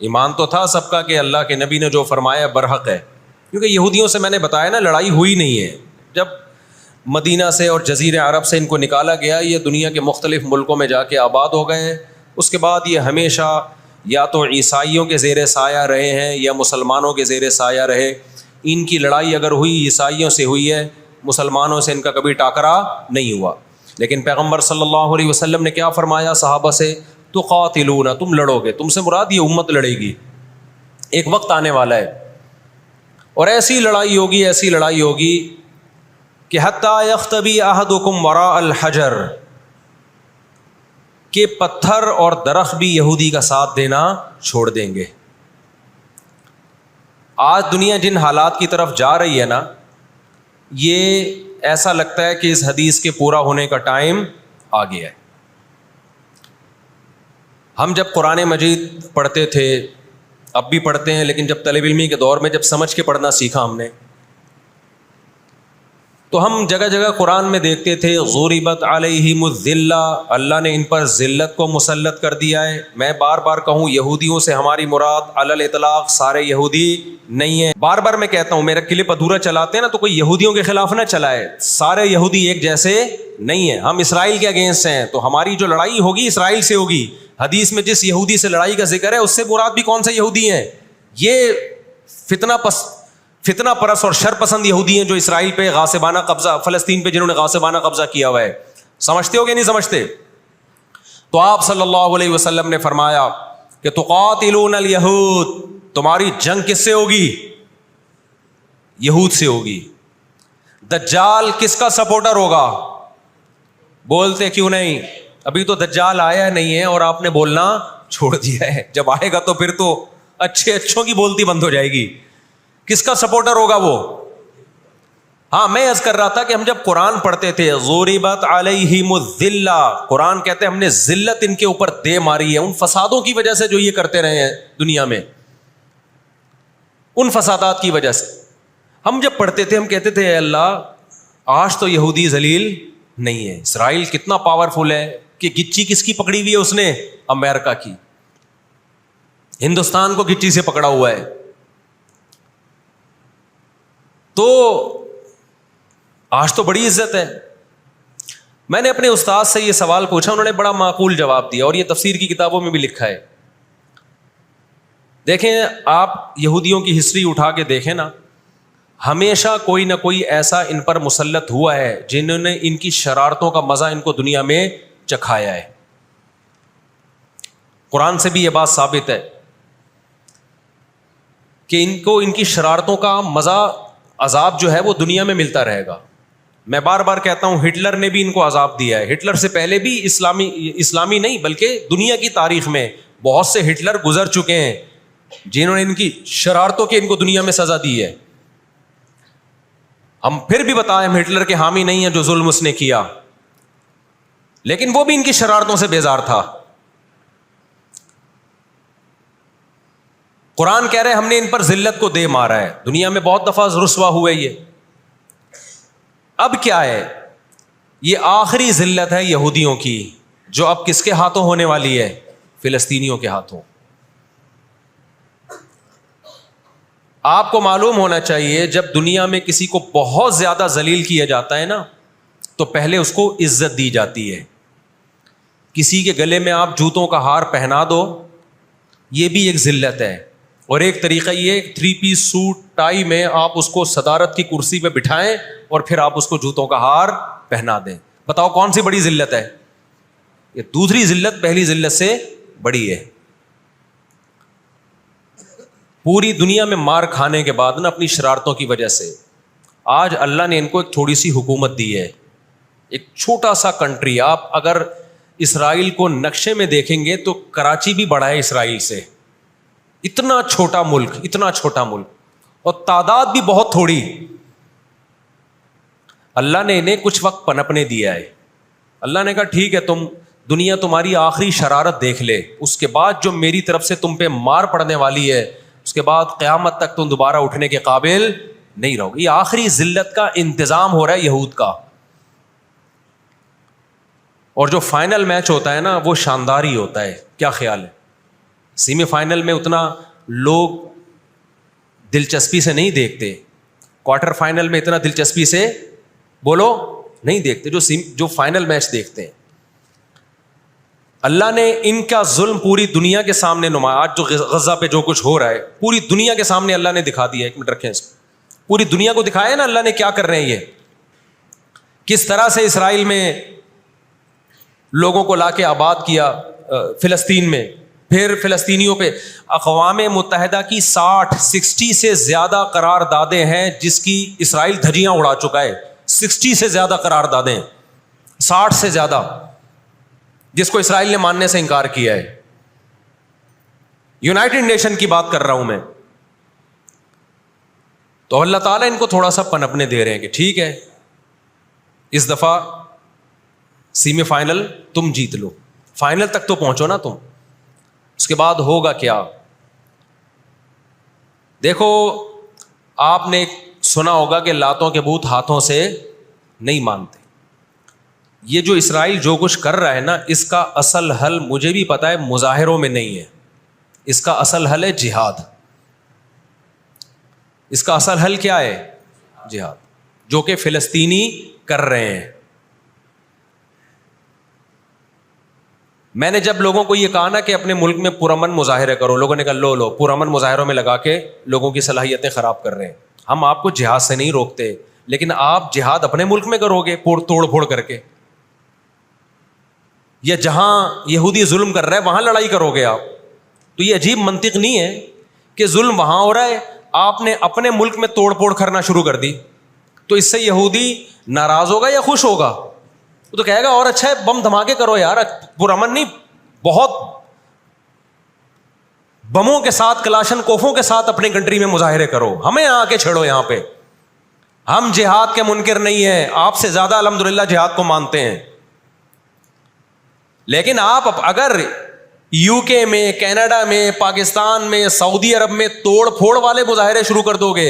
A: ایمان تو تھا سب کا کہ اللہ کے نبی نے جو فرمایا برحق ہے، کیونکہ یہودیوں سے میں نے بتایا نا لڑائی ہوئی نہیں ہے. جب مدینہ سے اور جزیرہ عرب سے ان کو نکالا گیا، یہ دنیا کے مختلف ملکوں میں جا کے آباد ہو گئے ہیں. اس کے بعد یہ ہمیشہ یا تو عیسائیوں کے زیر سایہ رہے ہیں یا مسلمانوں کے زیر سایہ رہے. ان کی لڑائی اگر ہوئی عیسائیوں سے ہوئی ہے، مسلمانوں سے ان کا کبھی ٹاکرا نہیں ہوا. لیکن پیغمبر صلی اللہ علیہ وسلم نے کیا فرمایا صحابہ سے؟ تقاتلون، تم لڑو گے. تم سے مراد یہ امت لڑے گی، ایک وقت آنے والا ہے اور ایسی لڑائی ہوگی، ایسی لڑائی ہوگی کہ حتی یختبی احدکم وراء الحجر، کہ پتھر اور درخت بھی یہودی کا ساتھ دینا چھوڑ دیں گے. آج دنیا جن حالات کی طرف جا رہی ہے نا، یہ ایسا لگتا ہے کہ اس حدیث کے پورا ہونے کا ٹائم آ گیا ہے. ہم جب قرآن مجید پڑھتے تھے، اب بھی پڑھتے ہیں، لیکن جب طالب علمی کے دور میں جب سمجھ کے پڑھنا سیکھا ہم نے، تو ہم جگہ جگہ قرآن میں دیکھتے تھے ضربت علیہم الذلہ، اللہ نے ان پر ذلت کو مسلط کر دیا ہے۔ میں بار بار کہوں، یہودیوں سے ہماری مراد علی الاطلاق سارے یہودی نہیں ہیں۔ بار بار میں کہتا ہوں، میرا کلپ ادھورا چلاتے ہیں نا تو کوئی یہودیوں کے خلاف نہ چلائے، سارے یہودی ایک جیسے نہیں ہیں۔ ہم اسرائیل کے اگینسٹ ہیں، تو ہماری جو لڑائی ہوگی اسرائیل سے ہوگی۔ حدیث میں جس یہودی سے لڑائی کا ذکر ہے، اس سے مراد بھی کون سے یہودی ہیں؟ یہ فتنہ پرست اور شر پسند یہودی ہیں جو اسرائیل پہ غاصبانہ قبضہ، فلسطین پہ جنہوں نے غاصبانہ قبضہ کیا ہوا ہے۔ سمجھتے ہو کہ نہیں سمجھتے؟ تو آپ صلی اللہ علیہ وسلم نے فرمایا کہ تقاتلون الیہود، تمہاری جنگ کس سے ہوگی؟ یہود سے ہوگی۔ دجال کس کا سپورٹر ہوگا؟ بولتے کیوں نہیں؟ ابھی تو دجال آیا نہیں ہے اور آپ نے بولنا چھوڑ دیا ہے، جب آئے گا تو پھر تو اچھوں کی بولتی بند ہو جائے گی۔ کس کا سپورٹر ہوگا وہ؟ ہاں، میں عرض کر رہا تھا کہ ہم جب قرآن پڑھتے تھے ضربت علیہم الذلہ، قرآن کہتے ہیں ہم نے ذلت ان کے اوپر دے ماری ہے، ان فسادوں کی وجہ سے جو یہ کرتے رہے ہیں دنیا میں، ان فسادات کی وجہ سے۔ ہم جب پڑھتے تھے ہم کہتے تھے اے اللہ، آج تو یہودی ذلیل نہیں ہے، اسرائیل کتنا پاورفل ہے کہ گچی کس کی پکڑی ہوئی ہے اس نے؟ امریکہ کی۔ ہندوستان کو گچی سے پکڑا ہوا ہے۔ تو آج تو بڑی عزت ہے۔ میں نے اپنے استاد سے یہ سوال پوچھا، انہوں نے بڑا معقول جواب دیا، اور یہ تفسیر کی کتابوں میں بھی لکھا ہے۔ دیکھیں، آپ یہودیوں کی ہسٹری اٹھا کے دیکھیں نا، ہمیشہ کوئی نہ کوئی ایسا ان پر مسلط ہوا ہے جنہوں نے ان کی شرارتوں کا مزہ ان کو دنیا میں چکھایا ہے۔ قرآن سے بھی یہ بات ثابت ہے کہ ان کو ان کی شرارتوں کا مزہ، عذاب جو ہے وہ دنیا میں ملتا رہے گا۔ میں بار بار کہتا ہوں، ہٹلر نے بھی ان کو عذاب دیا ہے۔ ہٹلر سے پہلے بھی اسلامی نہیں بلکہ دنیا کی تاریخ میں بہت سے ہٹلر گزر چکے ہیں جنہوں نے ان کی شرارتوں کی ان کو دنیا میں سزا دی ہے۔ ہم پھر بھی بتائیں، ہم ہٹلر کے حامی نہیں ہیں جو ظلم اس نے کیا، لیکن وہ بھی ان کی شرارتوں سے بیزار تھا۔ قرآن کہہ رہے ہم نے ان پر ذلت کو دے مارا ہے، دنیا میں بہت دفعہ رسوا ہوئے یہ۔ اب کیا ہے؟ یہ آخری ذلت ہے یہودیوں کی، جو اب کس کے ہاتھوں ہونے والی ہے؟ فلسطینیوں کے ہاتھوں۔ آپ کو معلوم ہونا چاہیے، جب دنیا میں کسی کو بہت زیادہ ذلیل کیا جاتا ہے نا، تو پہلے اس کو عزت دی جاتی ہے۔ کسی کے گلے میں آپ جوتوں کا ہار پہنا دو، یہ بھی ایک ذلت ہے۔ اور ایک طریقہ یہ، 3 پیس سوٹ ٹائی میں آپ اس کو صدارت کی کرسی پہ بٹھائیں اور پھر آپ اس کو جوتوں کا ہار پہنا دیں۔ بتاؤ کون سی بڑی ذلت ہے؟ یہ دوسری ذلت پہلی ذلت سے بڑی ہے۔ پوری دنیا میں مار کھانے کے بعد نا، اپنی شرارتوں کی وجہ سے، آج اللہ نے ان کو ایک تھوڑی سی حکومت دی ہے، ایک چھوٹا سا کنٹری۔ آپ اگر اسرائیل کو نقشے میں دیکھیں گے تو کراچی بھی بڑا ہے اسرائیل سے، اتنا چھوٹا ملک، اتنا چھوٹا ملک، اور تعداد بھی بہت تھوڑی۔ اللہ نے انہیں کچھ وقت پنپنے دیا ہے۔ اللہ نے کہا ٹھیک ہے، دنیا تمہاری آخری شرارت دیکھ لے، اس کے بعد جو میری طرف سے تم پہ مار پڑنے والی ہے، اس کے بعد قیامت تک تم دوبارہ اٹھنے کے قابل نہیں رہو گے۔ یہ آخری ذلت کا انتظام ہو رہا ہے یہود کا۔ اور جو فائنل میچ ہوتا ہے نا، وہ شاندار ہی ہوتا ہے۔ کیا خیال ہے؟ سیمی فائنل میں اتنا لوگ دلچسپی سے نہیں دیکھتے، کوارٹر فائنل میں اتنا دلچسپی سے بولو نہیں دیکھتے جو فائنل میچ دیکھتے ہیں۔ اللہ نے ان کا ظلم پوری دنیا کے سامنے نمایا۔ آج جو غزہ پہ جو کچھ ہو رہا ہے پوری دنیا کے سامنے اللہ نے دکھا دیا ہے۔ ایک منٹ رکھیں اس کو، پوری دنیا کو دکھایا نا اللہ نے کیا کر رہے ہیں، یہ کس طرح سے اسرائیل میں لوگوں کو لا کے آباد کیا، فلسطین میں، پھر فلسطینیوں پہ اقوام متحدہ کی 60 سے زیادہ قراردادیں ہیں جس کی اسرائیل دھجیاں اڑا چکا ہے۔ 60 سے زیادہ قراردادیں، 60 سے زیادہ، جس کو اسرائیل نے ماننے سے انکار کیا ہے۔ یونائٹڈ نیشن کی بات کر رہا ہوں میں۔ تو اللہ تعالیٰ ان کو تھوڑا سا پنپنے دے رہے ہیں کہ ٹھیک ہے، اس دفعہ سیمی فائنل تم جیت لو، فائنل تک تو پہنچو نا تم، اس کے بعد ہوگا کیا؟ دیکھو آپ نے سنا ہوگا کہ لاتوں کے بت ہاتھوں سے نہیں مانتے. یہ جو اسرائیل جو کچھ کر رہا ہے نا، اس کا اصل حل مجھے بھی پتا ہے مظاہروں میں نہیں ہے. اس کا اصل حل ہے جہاد. اس کا اصل حل کیا ہے؟ جہاد، جو کہ فلسطینی کر رہے ہیں. میں نے جب لوگوں کو یہ کہا نا کہ اپنے ملک میں پرامن مظاہرے کرو، لوگوں نے کہا لو پرامن مظاہروں میں لگا کے لوگوں کی صلاحیتیں خراب کر رہے ہیں. ہم آپ کو جہاد سے نہیں روکتے، لیکن آپ جہاد اپنے ملک میں کرو گے توڑ پھوڑ کر کے، یا جہاں یہودی ظلم کر رہا ہے وہاں لڑائی کرو گے آپ. تو یہ عجیب منطق نہیں ہے کہ ظلم وہاں ہو رہا ہے، آپ نے اپنے ملک میں توڑ پھوڑ کرنا شروع کر دی، تو اس سے یہودی ناراض ہوگا یا خوش ہوگا؟ وہ تو کہے گا اور اچھا ہے بم دھماکے کرو یار، پرامن نہیں، بہت بموں کے ساتھ کلاشن کوفوں کے ساتھ اپنی کنٹری میں مظاہرے کرو، ہمیں آ کے چھیڑو یہاں پہ. ہم جہاد کے منکر نہیں ہیں، آپ سے زیادہ الحمدللہ جہاد کو مانتے ہیں. لیکن آپ اگر یو کے میں، کینیڈا میں، پاکستان میں، سعودی عرب میں توڑ پھوڑ والے مظاہرے شروع کر دو گے،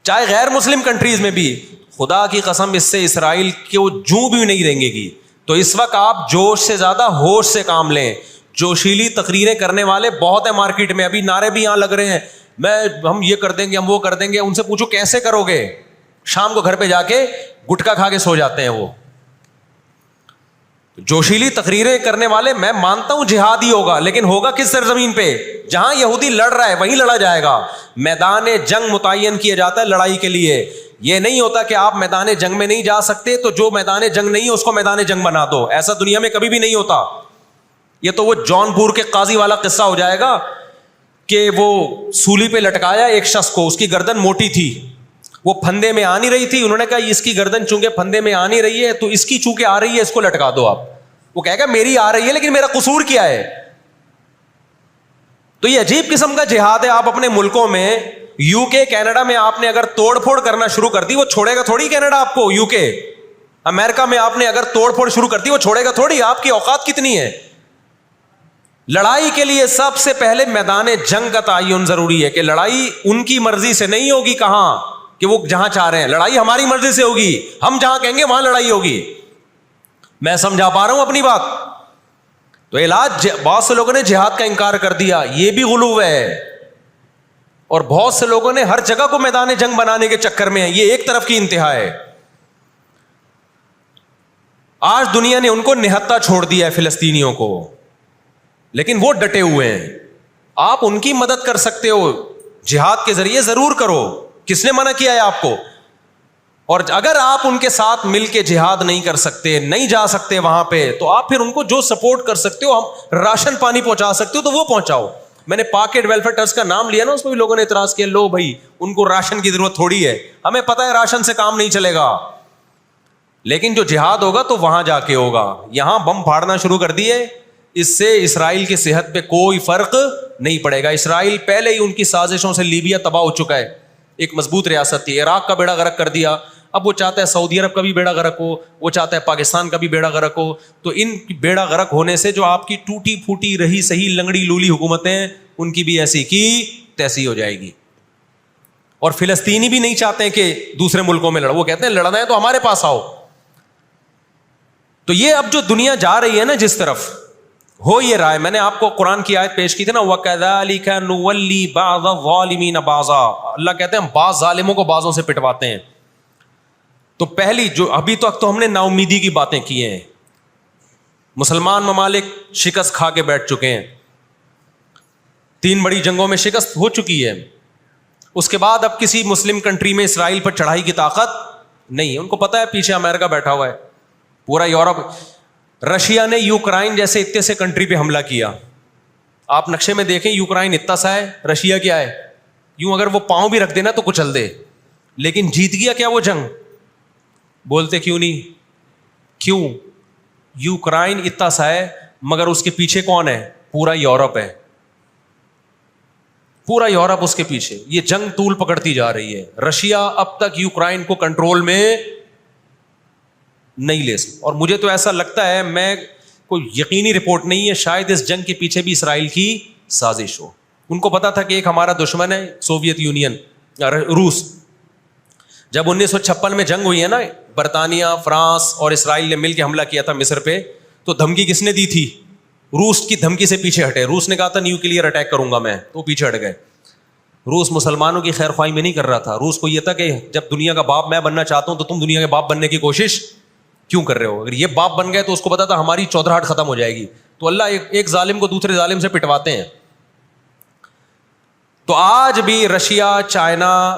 A: چاہے غیر مسلم کنٹریز میں بھی، خدا کی قسم اس سے اسرائیل کو جوں بھی نہیں رہیں گے گی. تو اس وقت آپ جوش سے زیادہ ہوش سے کام لیں. جوشیلی تقریریں کرنے والے بہت ہیں مارکیٹ میں، ابھی نعرے بھی یہاں لگ رہے ہیں، ہم یہ کر دیں گے، ہم وہ کر دیں گے. ان سے پوچھو کیسے کرو گے؟ شام کو گھر پہ جا کے گٹکا کھا کے سو جاتے ہیں وہ. جوشیلی تقریریں کرنے والے، میں مانتا ہوں جہاد ہی ہوگا، لیکن ہوگا کس سرزمین پہ؟ جہاں یہودی لڑ رہا ہے وہیں لڑا جائے گا. میدان جنگ متعین کیا جاتا ہے لڑائی کے لیے. یہ نہیں ہوتا کہ آپ میدان جنگ میں نہیں جا سکتے تو جو میدان جنگ نہیں ہے اس کو میدان جنگ بنا دو. ایسا دنیا میں کبھی بھی نہیں ہوتا. یہ تو وہ جون پور کے قاضی والا قصہ ہو جائے گا کہ وہ سولی پہ لٹکایا ایک شخص کو، اس کی گردن موٹی تھی، وہ پھندے میں آ نہیں رہی تھی. انہوں نے کہا اس کی گردن چونکہ پھندے میں آ نہیں رہی ہے تو اس کی چونکہ آ رہی ہے اس کو لٹکا دو آپ. وہ کہے گا میری آ رہی ہے لیکن میرا قصور کیا ہے؟ تو یہ عجیب قسم کا جہاد ہے. آپ اپنے ملکوں میں، یو کے، کینیڈا میں آپ نے اگر توڑ پھوڑ کرنا شروع کر دی، وہ چھوڑے گا تھوڑی کینیڈا آپ کو. یو کے، امریکہ میں آپ نے اگر توڑ پھوڑ شروع کر دی، وہ چھوڑے گا تھوڑی. آپ کی اوقات کتنی ہے؟ لڑائی کے لیے سب سے پہلے میدان جنگ کا تعین ضروری ہے کہ لڑائی ان کی مرضی سے نہیں ہوگی. کہاں کہ وہ جہاں چاہ رہے ہیں، لڑائی ہماری مرضی سے ہوگی. ہم جہاں کہیں گے وہاں لڑائی ہوگی. میں سمجھا پا رہا ہوں اپنی بات؟ تو علاج، بہت سے لوگوں نے جہاد کا انکار کر دیا، یہ بھی غلو ہے. اور بہت سے لوگوں نے ہر جگہ کو میدان جنگ بنانے کے چکر میں ہے. یہ ایک طرف کی انتہا ہے. آج دنیا نے ان کو نہتا چھوڑ دیا ہے، فلسطینیوں کو، لیکن وہ ڈٹے ہوئے ہیں. آپ ان کی مدد کر سکتے ہو جہاد کے ذریعے، ضرور کرو. کس نے منع کیا ہے آپ کو؟ اور اگر آپ ان کے ساتھ مل کے جہاد نہیں کر سکتے، نہیں جا سکتے وہاں پہ، تو آپ پھر ان کو جو سپورٹ کر سکتے ہو، ہم راشن پانی پہنچا سکتے ہو تو وہ پہنچاؤ. میں نے پاکٹ ویلفیئر ٹرسٹ کا نام لیا نا، اس میں بھی لوگوں نے اعتراض کیا، لو بھائی ان کو راشن کی ضرورت تھوڑی ہے، ہمیں پتہ ہے راشن سے کام نہیں چلے گا. لیکن جو جہاد ہوگا تو وہاں جا کے ہوگا. یہاں بم پھاڑنا شروع کر دیے، اس سے اسرائیل کی صحت پہ کوئی فرق نہیں پڑے گا. اسرائیل پہلے ہی ان کی سازشوں سے لیبیا تباہ ہو چکا ہے. ایک مضبوط ریاست تھی، عراق کا بیڑا غرق کر دیا. اب وہ چاہتا ہے سعودی عرب کا بھی بیڑا غرق ہو، وہ چاہتا ہے پاکستان کا بھی بیڑا غرق ہو. تو ان بیڑا غرق ہونے سے جو آپ کی ٹوٹی پھوٹی رہی صحیح لنگڑی لولی حکومتیں، ان کی بھی ایسی کی تیسی ہو جائے گی. اور فلسطینی بھی نہیں چاہتے ہیں کہ دوسرے ملکوں میں لڑو، وہ کہتے ہیں لڑنا ہے تو ہمارے پاس آؤ. تو یہ اب جو دنیا جا رہی ہے نا جس طرف، ہو یہ رہا ہے. میں نے آپ کو قرآن کی آیت پیش کی تھی نا، وَكَذَلِكَ نُوَلِّي بَعْضَ الظَّالِمِينَ بَعْضًا. اللہ کہتے ہیں ہم بعض ظالموں کو بعضوں سے پٹواتے ہیں. تو پہلی جو ابھی تک تو ہم نے نا امیدی کی باتیں کی ہیں. مسلمان ممالک شکست کھا کے بیٹھ چکے ہیں، 3 بڑی جنگوں میں شکست ہو چکی ہے. اس کے بعد اب کسی مسلم کنٹری میں اسرائیل پر چڑھائی کی طاقت نہیں ہے. ان کو پتہ ہے پیچھے امریکہ بیٹھا ہوا ہے، پورا یورپ. رشیا نے یوکرائن جیسے اتنے سے کنٹری پہ حملہ کیا. آپ نقشے میں دیکھیں، یوکرائن اتنا سا ہے، رشیا کیا ہے، یوں اگر وہ پاؤں بھی رکھ دینا تو کچل دے. لیکن جیت گیا کیا وہ جنگ؟ بولتے کیوں نہیں؟ کیوں؟ یوکرائن اتنا سا ہے مگر اس کے پیچھے کون ہے؟ پورا یورپ ہے. پورا یورپ اس کے پیچھے. یہ جنگ طول پکڑتی جا رہی ہے. رشیا اب تک یوکرائن کو کنٹرول میں نہیں لے سکتا. اور مجھے تو ایسا لگتا ہے، میں کوئی یقینی رپورٹ نہیں ہے, شاید اس جنگ کے پیچھے بھی اسرائیل کی سازش ہو. ان کو پتا تھا کہ ایک ہمارا دشمن ہے سوویت یونین, روس. جب 1956 میں جنگ ہوئی ہے نا, برطانیہ, فرانس اور اسرائیل نے مل کے حملہ کیا تھا مصر پہ, تو دھمکی کس نے دی تھی؟ روس کی دھمکی سے پیچھے ہٹے. روس نے کہا تھا نیوکلیئر اٹیک کروں گا میں, تو پیچھے ہٹ گئے. روس مسلمانوں کی خیر خواہی میں نہیں کر رہا تھا. روس کو یہ تھا کہ جب دنیا کا باپ میں بننا چاہتا ہوں تو تم دنیا کے باپ بننے کی کوشش کیوں کر رہے ہو؟ اگر یہ باپ بن گئے تو اس کو پتا تھا ہماری چودراہٹ ختم ہو جائے گی. تو اللہ ایک ظالم کو دوسرے ظالم سے پٹواتے ہیں. تو آج بھی رشیا, چائنا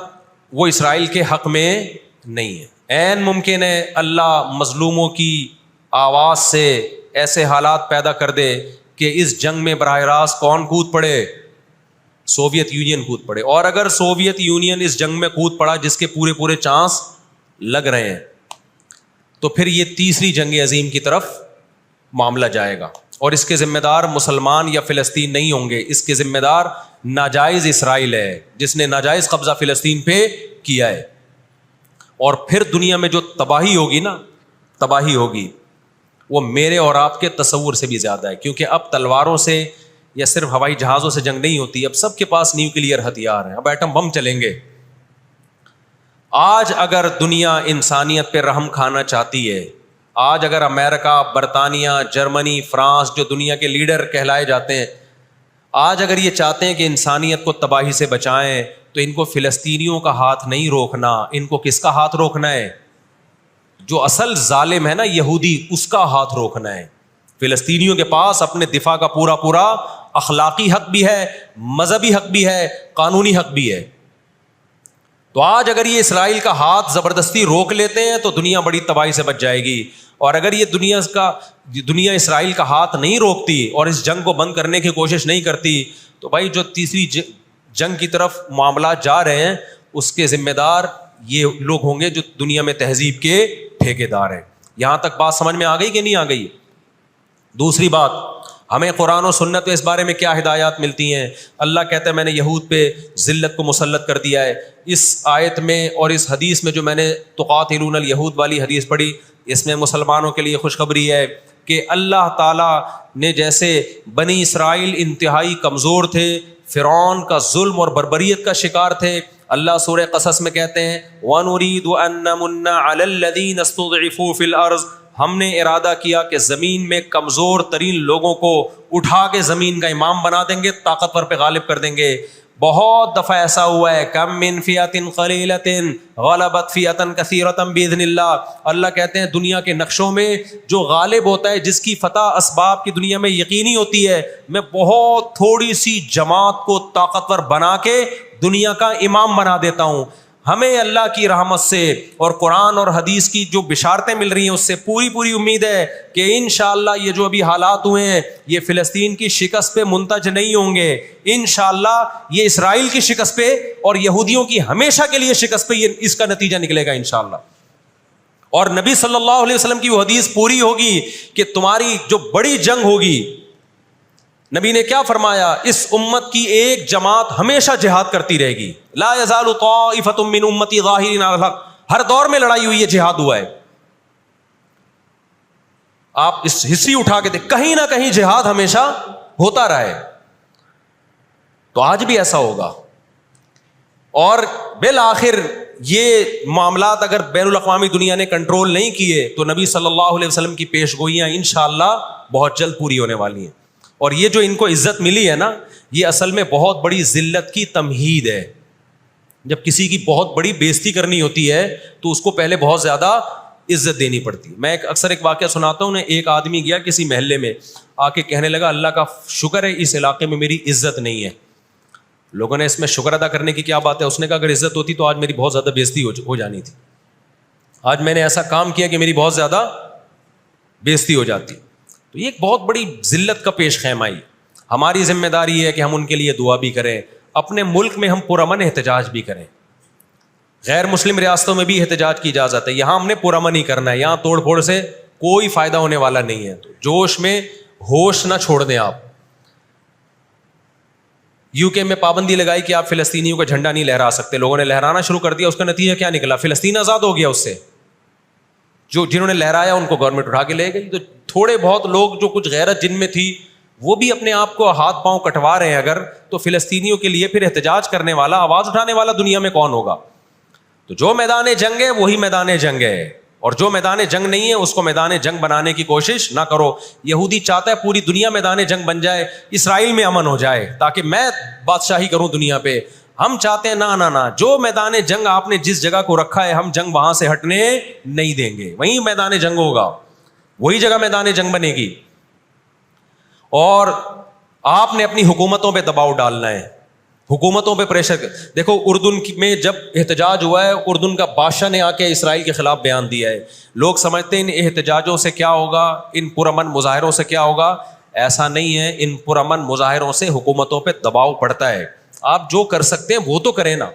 A: وہ اسرائیل کے حق میں نہیں ہے. عین ممکن ہے اللہ مظلوموں کی آواز سے ایسے حالات پیدا کر دے کہ اس جنگ میں براہ راست کون کود پڑے؟ سوویت یونین کود پڑے. اور اگر سوویت یونین اس جنگ میں کود پڑا جس کے پورے چانس لگ رہے ہیں, تو پھر یہ تیسری جنگ عظیم کی طرف معاملہ جائے گا. اور اس کے ذمہ دار مسلمان یا فلسطین نہیں ہوں گے, اس کے ذمہ دار ناجائز اسرائیل ہے جس نے ناجائز قبضہ فلسطین پہ کیا ہے. اور پھر دنیا میں جو تباہی ہوگی نا, تباہی ہوگی, وہ میرے اور آپ کے تصور سے بھی زیادہ ہے. کیونکہ اب تلواروں سے یا صرف ہوائی جہازوں سے جنگ نہیں ہوتی, اب سب کے پاس نیوکلیئر ہتھیار ہیں, اب ایٹم بم چلیں گے. آج اگر دنیا انسانیت پہ رحم کھانا چاہتی ہے, آج اگر امریکہ, برطانیہ, جرمنی, فرانس جو دنیا کے لیڈر کہلائے جاتے ہیں, آج اگر یہ چاہتے ہیں کہ انسانیت کو تباہی سے بچائیں, تو ان کو فلسطینیوں کا ہاتھ نہیں روکنا, ان کو کس کا ہاتھ روکنا ہے؟ جو اصل ظالم ہے نا یہودی, اس کا ہاتھ روکنا ہے. فلسطینیوں کے پاس اپنے دفاع کا پورا اخلاقی حق بھی ہے, مذہبی حق بھی ہے, قانونی حق بھی ہے. تو آج اگر یہ اسرائیل کا ہاتھ زبردستی روک لیتے ہیں تو دنیا بڑی تباہی سے بچ جائے گی. اور اگر یہ دنیا اسرائیل کا ہاتھ نہیں روکتی اور اس جنگ کو بند کرنے کی کوشش نہیں کرتی, تو بھائی جو تیسری جنگ کی طرف معاملات جا رہے ہیں اس کے ذمہ دار یہ لوگ ہوں گے جو دنیا میں تہذیب کے ٹھیکیدار ہیں. یہاں تک بات سمجھ میں آ گئی کہ نہیں آ گئی؟ دوسری بات, ہمیں قرآن و سنت میں اس بارے میں کیا ہدایات ملتی ہیں؟ اللہ کہتا ہے میں نے یہود پہ ذلت کو مسلط کر دیا ہے. اس آیت میں اور اس حدیث میں جو میں نے تقاتلون الیہود والی حدیث پڑھی, اس میں مسلمانوں کے لیے خوشخبری ہے کہ اللہ تعالیٰ نے جیسے بنی اسرائیل انتہائی کمزور تھے, فرعون کا ظلم اور بربریت کا شکار تھے, اللہ سورہ قصص میں کہتے ہیں وَنُرِيدُ أَن نَّمُنَّ عَلَى الَّذِينَ اسْتُضْعِفُوا فِي الْأَرْضِ, ہم نے ارادہ کیا کہ زمین میں کمزور ترین لوگوں کو اٹھا کے زمین کا امام بنا دیں گے, طاقتور پہ غالب کر دیں گے. بہت دفعہ ایسا ہوا ہے, کم من فئۃ قلیلۃ غلبت فئۃ کثیرۃ باذن اللہ. اللہ کہتے ہیں دنیا کے نقشوں میں جو غالب ہوتا ہے, جس کی فتح اسباب کی دنیا میں یقینی ہوتی ہے, میں بہت تھوڑی سی جماعت کو طاقتور بنا کے دنیا کا امام بنا دیتا ہوں. ہمیں اللہ کی رحمت سے اور قرآن اور حدیث کی جو بشارتیں مل رہی ہیں اس سے پوری امید ہے کہ انشاءاللہ یہ جو ابھی حالات ہوئے ہیں یہ فلسطین کی شکست پہ منتج نہیں ہوں گے. انشاءاللہ یہ اسرائیل کی شکست پہ اور یہودیوں کی ہمیشہ کے لیے شکست پہ یہ اس کا نتیجہ نکلے گا انشاءاللہ. اور نبی صلی اللہ علیہ وسلم کی وہ حدیث پوری ہوگی کہ تمہاری جو بڑی جنگ ہوگی, نبی نے کیا فرمایا, اس امت کی ایک جماعت ہمیشہ جہاد کرتی رہے گی. لا یزال طائفۃ من امتی ظاہرین علی الحق, ہر دور میں لڑائی ہوئی ہے, جہاد ہوا ہے. آپ اس ہسٹری اٹھا کے دیکھ, کہیں نہ کہیں جہاد ہمیشہ ہوتا رہا ہے. تو آج بھی ایسا ہوگا. اور بالآخر یہ معاملات اگر بین الاقوامی دنیا نے کنٹرول نہیں کیے تو نبی صلی اللہ علیہ وسلم کی پیش گوئیاں انشاءاللہ بہت جلد پوری ہونے والی ہیں. اور یہ جو ان کو عزت ملی ہے نا, یہ اصل میں بہت بڑی ذلت کی تمہید ہے. جب کسی کی بہت بڑی بےزتی کرنی ہوتی ہے تو اس کو پہلے بہت زیادہ عزت دینی پڑتی ہے. میں اکثر ایک واقعہ سناتا ہوں. ایک آدمی گیا کسی محلے میں, آ کے کہنے لگا اللہ کا شکر ہے اس علاقے میں میری عزت نہیں ہے. لوگوں نے اس میں شکر ادا کرنے کی کیا بات ہے؟ اس نے کہا اگر عزت ہوتی تو آج میری بہت زیادہ بےزتی ہو جانی تھی. آج میں نے ایسا کام کیا کہ میری بہت زیادہ بےزتی ہو جاتی. تو یہ ایک بہت بڑی ذلت کا پیش خیمہ ہے. ہماری ذمہ داری ہے کہ ہم ان کے لیے دعا بھی کریں, اپنے ملک میں ہم پرامن احتجاج بھی کریں. غیر مسلم ریاستوں میں بھی احتجاج کی اجازت ہے, یہاں ہم نے پرامن ہی کرنا ہے. یہاں توڑ پھوڑ سے کوئی فائدہ ہونے والا نہیں ہے. تو جوش میں ہوش نہ چھوڑ دیں آپ. یو کے میں پابندی لگائی کہ آپ فلسطینیوں کا جھنڈا نہیں لہرا سکتے. لوگوں نے لہرانا شروع کر دیا. اس کا نتیجہ کیا نکلا؟ فلسطین آزاد ہو گیا. اس سے جو جنہوں نے لہرایا ان کو گورنمنٹ اٹھا کے لے گئی. تو تھوڑے بہت لوگ جو کچھ غیرت جن میں تھی وہ بھی اپنے آپ کو ہاتھ پاؤں کٹوا رہے ہیں اگر, تو فلسطینیوں کے لیے پھر احتجاج کرنے والا, آواز اٹھانے والا دنیا میں کون ہوگا؟ تو جو میدان جنگ ہے وہی میدان جنگ ہے, اور جو میدان جنگ نہیں ہے اس کو میدان جنگ بنانے کی کوشش نہ کرو. یہودی چاہتا ہے پوری دنیا میدان جنگ بن جائے, اسرائیل میں امن ہو جائے تاکہ میں بادشاہی کروں دنیا پہ. ہم چاہتے ہیں نہ, جو میدان جنگ آپ نے جس جگہ کو رکھا ہے ہم جنگ وہاں سے ہٹنے نہیں دیں گے, وہیں میدان جنگ ہوگا, وہی جگہ میدان جنگ بنے گی. اور آپ نے اپنی حکومتوں پہ دباؤ ڈالنا ہے, حکومتوں پہ پریشر. دیکھو اردن میں جب احتجاج ہوا ہے, اردن کا بادشاہ نے آ کے اسرائیل کے خلاف بیان دیا ہے. لوگ سمجھتے ہیں ان احتجاجوں سے کیا ہوگا, ان پرامن مظاہروں سے کیا ہوگا. ایسا نہیں ہے, ان پرامن مظاہروں سے حکومتوں پہ دباؤ پڑتا ہے. آپ جو کر سکتے ہیں وہ تو کریں نا.